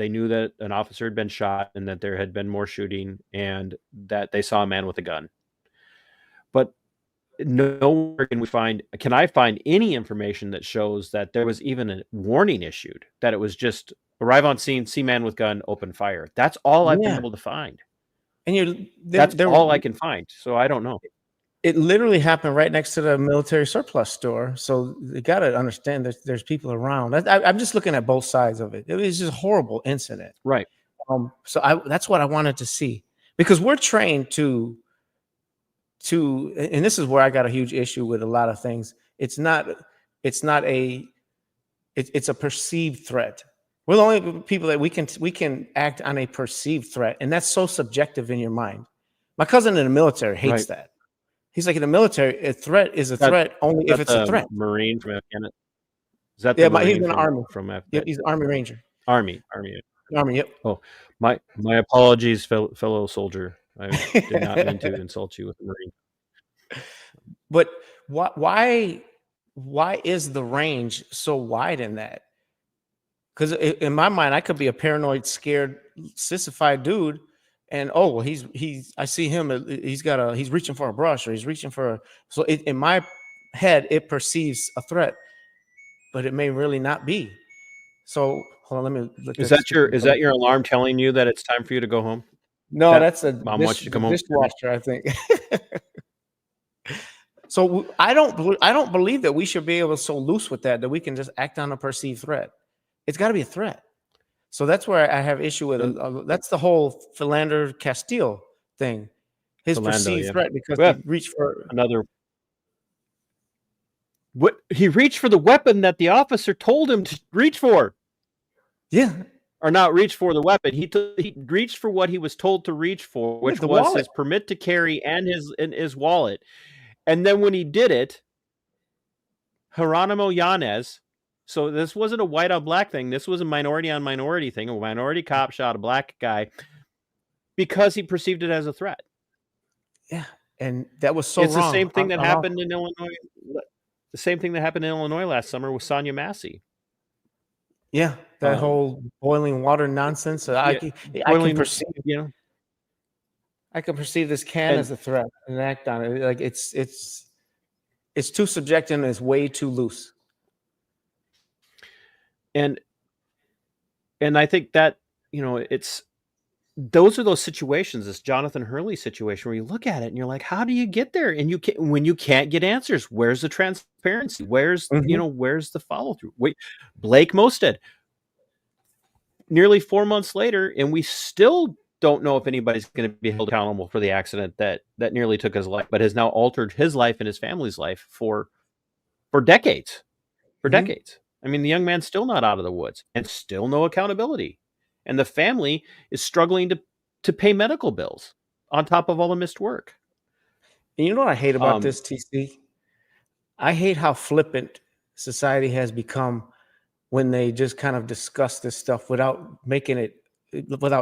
knew that an officer had been shot and that there had been more shooting and that they saw a man with a gun. But nowhere can I find any information that shows that there was even a warning issued, that it was just arrive on scene, see man with gun, open fire. That's all I've been able to find. And that's all I can find. So I don't know. It literally happened right next to the military surplus store. So you got to understand that there's people around. I'm just looking at both sides of it. It was just a horrible incident. Right. So that's what I wanted to see, because we're trained to, and this is where I got a huge issue with a lot of things. It's a perceived threat. We're the only people that we can act on a perceived threat. And that's so subjective in your mind. My cousin in the military hates that. He's like, in the military, a threat is a threat only if it's a threat. Marine from Afghanistan. Is that the Marine he's in the Army from Afghanistan? Yep, he's an Army Ranger. Army. Yep. Oh, my apologies, fellow soldier. I did not mean to insult you with the Marine. But why is the range so wide in that? Because in my mind, I could be a paranoid, scared, sissified dude, and I see him. He's reaching for a brush, or he's reaching for. So in my head, it perceives a threat, but it may really not be. So hold on, let me look. Is that your alarm telling you that it's time for you to go home? No, that's a mom wants you to come home. Dishwasher, I think. So I don't believe that we should be able to so loose with that we can just act on a perceived threat. It's got to be a threat. So that's where I have issue with that's the whole Philander Castile thing. His perceived threat, because he reached for another. What he reached for the weapon that the officer told him to reach for. Yeah. Or not reach for the weapon. He reached for what he was told to reach for, which was wallet. His permit to carry and his wallet. And then when he did it, Geronimo Yanez. So this wasn't a white on black thing. This was a minority on minority thing. A minority cop shot a black guy because he perceived it as a threat. Yeah, and that was so wrong. It's the same thing that happened in Illinois. The same thing that happened in Illinois last summer with Sonia Massey. Yeah, that whole boiling water nonsense. I can perceive. I can perceive this as a threat and act on it. Like it's too subjective and it's way too loose. And I think that, those are those situations, this Jonathan Hurley situation, where you look at it and you're like, how do you get there? And when you can't get answers, where's the transparency? Where's, where's the follow through? Wait, Blake Mostad, nearly 4 months later, and we still don't know if anybody's going to be held accountable for the accident that nearly took his life, but has now altered his life and his family's life for decades. Decades. I mean, the young man's still not out of the woods, and still no accountability. And the family is struggling to pay medical bills on top of all the missed work. And you know what I hate about this, TC? I hate how flippant society has become when they just kind of discuss this stuff without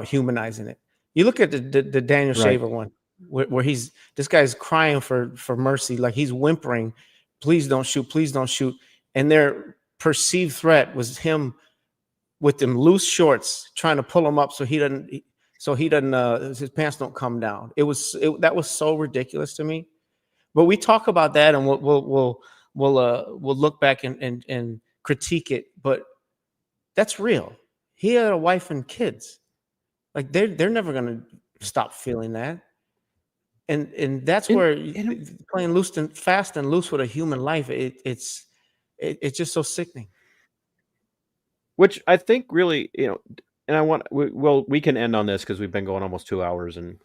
humanizing it. You look at the Daniel Shaver one. where this guy's crying for mercy, like he's whimpering, please don't shoot, please don't shoot. And their perceived threat was him with them loose shorts trying to pull him up so he doesn't his pants don't come down. That was so ridiculous to me. But we talk about that, and we'll look back and critique it. But that's real. He had a wife and kids. Like they're never gonna stop feeling that. And that's where playing loose and fast and loose with a human life, it's just so sickening. Which I think really, and we can end on this because we've been going almost 2 hours, and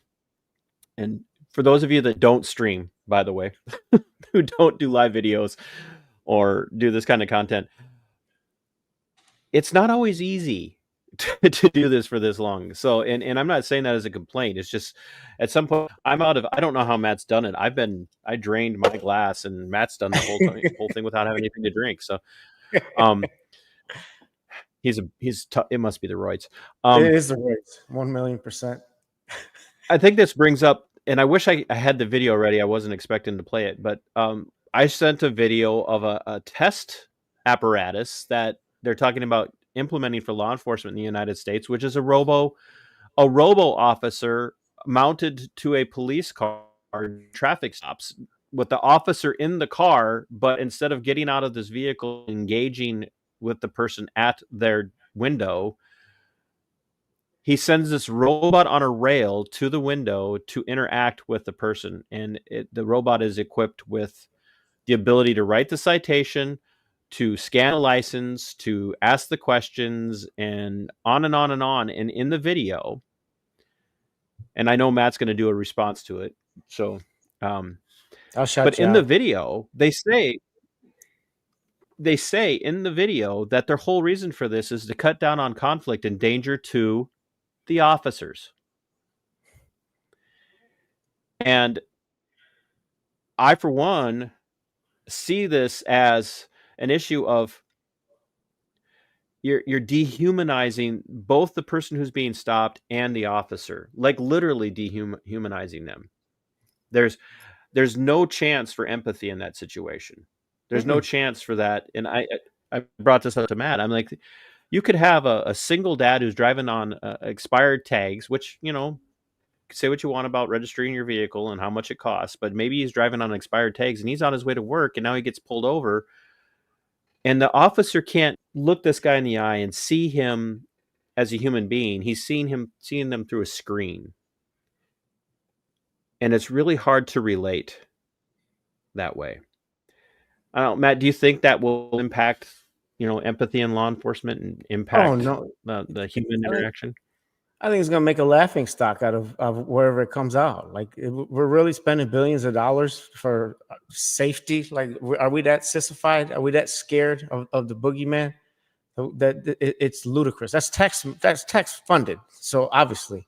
for those of you that don't stream, by the way, who don't do live videos or do this kind of content, it's not always easy to do this for this long. So, and I'm not saying that as a complaint. It's just at some point I don't know how Matt's done it. I drained my glass, and Matt's done the whole thing without having anything to drink. So, it must be the roids. It is the roids, 1,000,000%. I think this brings up, and I wish I had the video ready. I wasn't expecting to play it, but I sent a video of a test apparatus that they're talking about implementing for law enforcement in the United States, which is a Robo officer mounted to a police car, traffic stops, with the officer in the car, but instead of getting out of this vehicle, engaging with the person at their window, he sends this robot on a rail to the window to interact with the person. And the robot is equipped with the ability to write the citation, to scan a license, to ask the questions, and on and on and on. And in the video, and I know Matt's going to do a response to it. So, I'll shout but you in out. the video, they say in the video that their whole reason for this is to cut down on conflict and danger to the officers. And I, for one, see this as an issue of you're dehumanizing both the person who's being stopped and the officer, like literally dehumanizing them. There's no chance for empathy in that situation. There's no chance for that. And I brought this up to Matt. I'm like, you could have a single dad who's driving on expired tags, which, say what you want about registering your vehicle and how much it costs, but maybe he's driving on expired tags and he's on his way to work, and now he gets pulled over, and the officer can't look this guy in the eye and see him as a human being. He's seeing them through a screen. And it's really hard to relate that way. I don't know, Matt, do you think that will impact, empathy in law enforcement and impact the human interaction? I think it's going to make a laughing stock out of wherever it comes out. Like, we're really spending billions of dollars for safety. Like, are we that sissified? Are we that scared of the boogeyman? That it's ludicrous. That's tax funded. So obviously,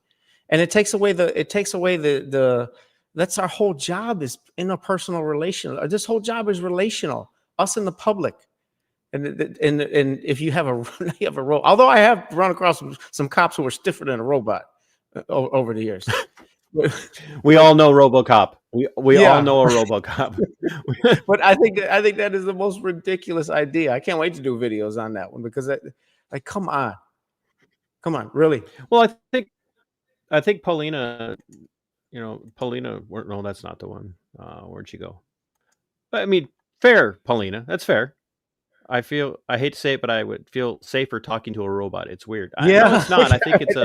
and it takes away the that's our whole job, is interpersonal relational. This whole job is relational. Us and the public. And if you have a role, although I have run across some cops who are stiffer than a robot over the years. We all know RoboCop. We all know a RoboCop. But I think that is the most ridiculous idea. I can't wait to do videos on that one, because come on, really. Well, I think Paulina. Paulina. No, that's not the one. Where'd she go? I mean, fair, Paulina. That's fair. I hate to say it, but I would feel safer talking to a robot. It's weird. No, it's not. I think it's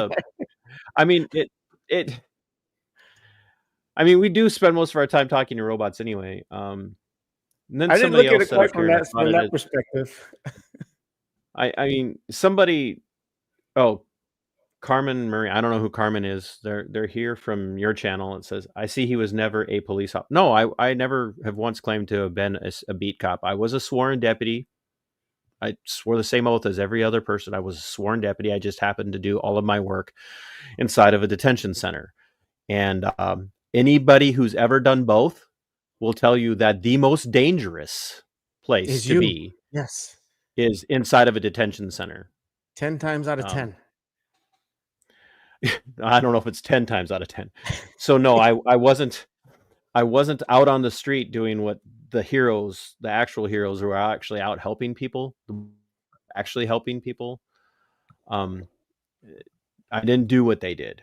we do spend most of our time talking to robots anyway. And then I didn't look at it quite from that perspective. Carmen Murray. I don't know who Carmen is. They're here from your channel. It says, I see he was never a police officer. No, I never have once claimed to have been a beat cop. I was a sworn deputy. I swore the same oath as every other person. I was a sworn deputy. I just happened to do all of my work inside of a detention center. And anybody who's ever done both will tell you that the most dangerous place to be is inside of a detention center. 10 times out of 10. I don't know if it's 10 times out of 10. So no, I wasn't out on the street doing what the heroes, the actual heroes who are actually out helping people, actually helping people. I didn't do what they did,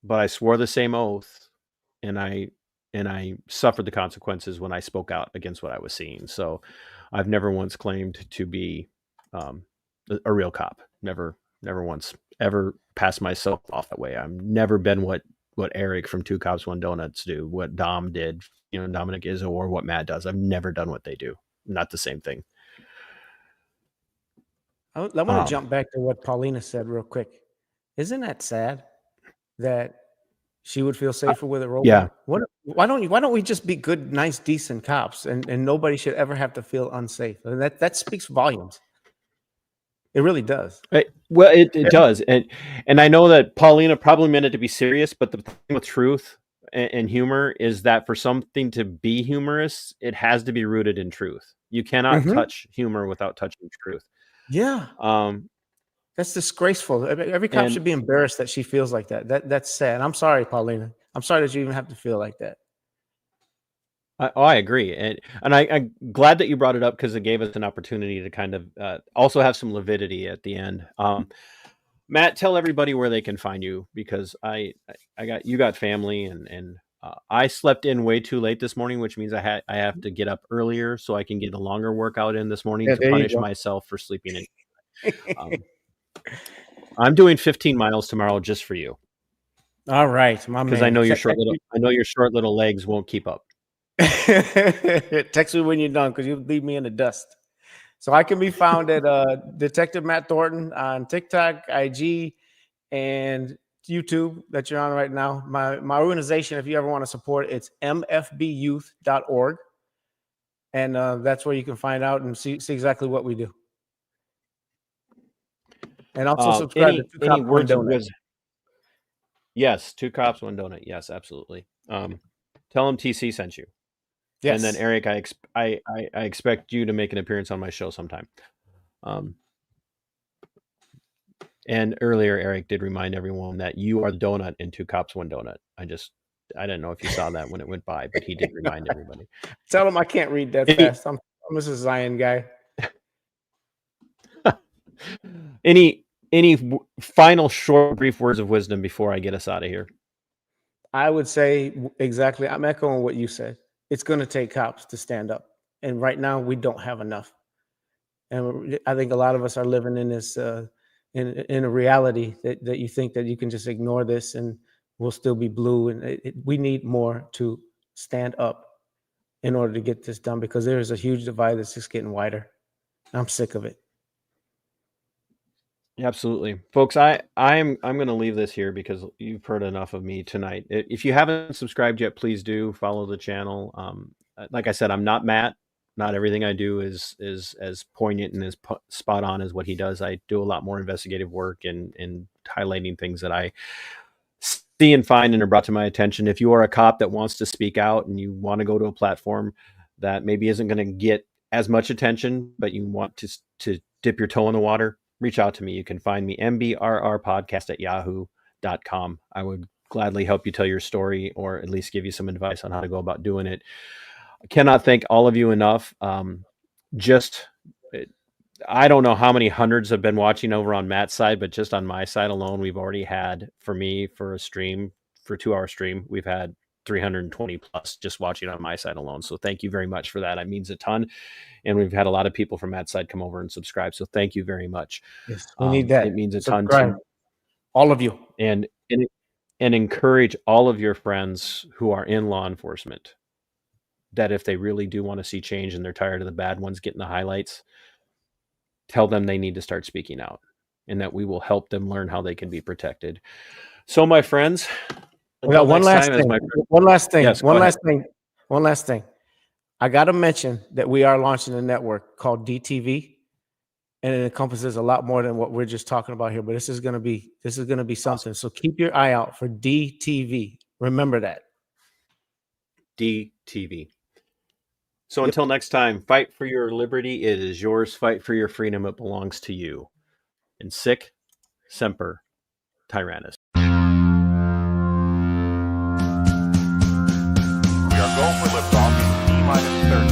but I swore the same oath, and I suffered the consequences when I spoke out against what I was seeing. So I've never once claimed to be a real cop. Never once ever passed myself off that way. I've never been what Eric from Two Cops One Donuts do, what Dom did, Dominic Izzo, or what Matt does. I've never done what they do. Not the same thing. I want to jump back to what Paulina said real quick. Isn't that sad that she would feel safer with a robot? Yeah. Why don't we just be good, nice, decent cops, and nobody should ever have to feel unsafe? And that speaks volumes. It really does. Well, it does, and I know that Paulina probably meant it to be serious, but the thing with truth and humor is that for something to be humorous, it has to be rooted in truth. You cannot touch humor without touching truth. Yeah. That's disgraceful. Every cop should be embarrassed that she feels like that. That's sad. I'm sorry, Paulina. I'm sorry that you even have to feel like that. I agree, and I'm glad that you brought it up because it gave us an opportunity to kind of also have some lividity at the end. Matt, tell everybody where they can find you, because I got family, and I slept in way too late this morning, which means I have to get up earlier so I can get a longer workout in this morning to punish myself for sleeping in. I'm doing 15 miles tomorrow just for you. All right, my man. Because I know your short little legs won't keep up. Text me when you're done, because you'll leave me in the dust. So I can be found at Detective Matt Thornton on TikTok, IG, and YouTube that you're on right now. My organization, if you ever want to support, it's mfbyouth.org. And that's where you can find out and see exactly what we do. And also subscribe to Two Cops, One Donut. Yes, Two Cops, One Donut. Yes, absolutely. Tell them TC sent you. Yes. And then Eric, I expect you to make an appearance on my show sometime. And earlier, Eric did remind everyone that you are the donut in Two Cops, One Donut. I didn't know if you saw that when it went by, but he did remind everybody. Tell him I can't read that fast. I'm a Zion guy. Any final short, brief words of wisdom before I get us out of here? I would say exactly. I'm echoing what you said. It's going to take cops to stand up, and right now we don't have enough. And I think a lot of us are living in this in a reality that you think that you can just ignore this and we'll still be blue. And we need more to stand up in order to get this done, because there is a huge divide that's just getting wider. I'm sick of it. Absolutely, folks. I'm going to leave this here because you've heard enough of me tonight. If you haven't subscribed yet, please do follow the channel. Like I said, I'm not Matt. Not everything I do is as poignant and as spot on as what he does. I do a lot more investigative work and highlighting things that I see and find and are brought to my attention. If you are a cop that wants to speak out and you want to go to a platform that maybe isn't going to get as much attention, but you want to dip your toe in the water, reach out to me. You can find me MBRRpodcast at yahoo.com. I would gladly help you tell your story, or at least give you some advice on how to go about doing it. I cannot thank all of you enough. I don't know how many hundreds have been watching over on Matt's side, but just on my side alone, we've already had, for me, for a 2-hour stream, we've had 320 plus just watching on my side alone. So thank you very much for that. It means a ton. And we've had a lot of people from Matt's side come over and subscribe. So thank you very much. Yes, we need that. It means a Subscribe. ton to all of you. And encourage all of your friends who are in law enforcement that if they really do want to see change and they're tired of the bad ones getting the highlights, tell them they need to start speaking out, and that we will help them learn how they can be protected. So, my friends, one last thing. Yes, One last thing. I got to mention that we are launching a network called DTV, and it encompasses a lot more than what we're just talking about here. But this is going to be something. So keep your eye out for DTV. Remember that. DTV. So until next time, fight for your liberty. It is yours. Fight for your freedom. It belongs to you. And sic semper Tyrannus. We are go for liftoff in T-minus 30.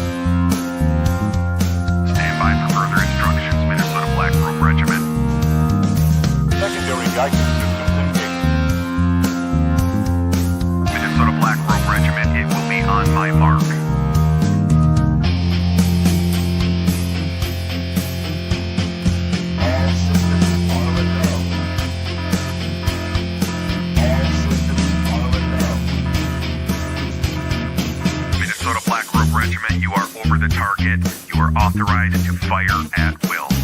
Stand by for further instructions, Minnesota Black Robe Regiment. Secondary guidance systems engaged. Minnesota Black Robe Regiment, it will be on my mark. All systems are a go. All systems are a go. Minnesota Black Robe Regiment, you are over the target. You are authorized to fire at will.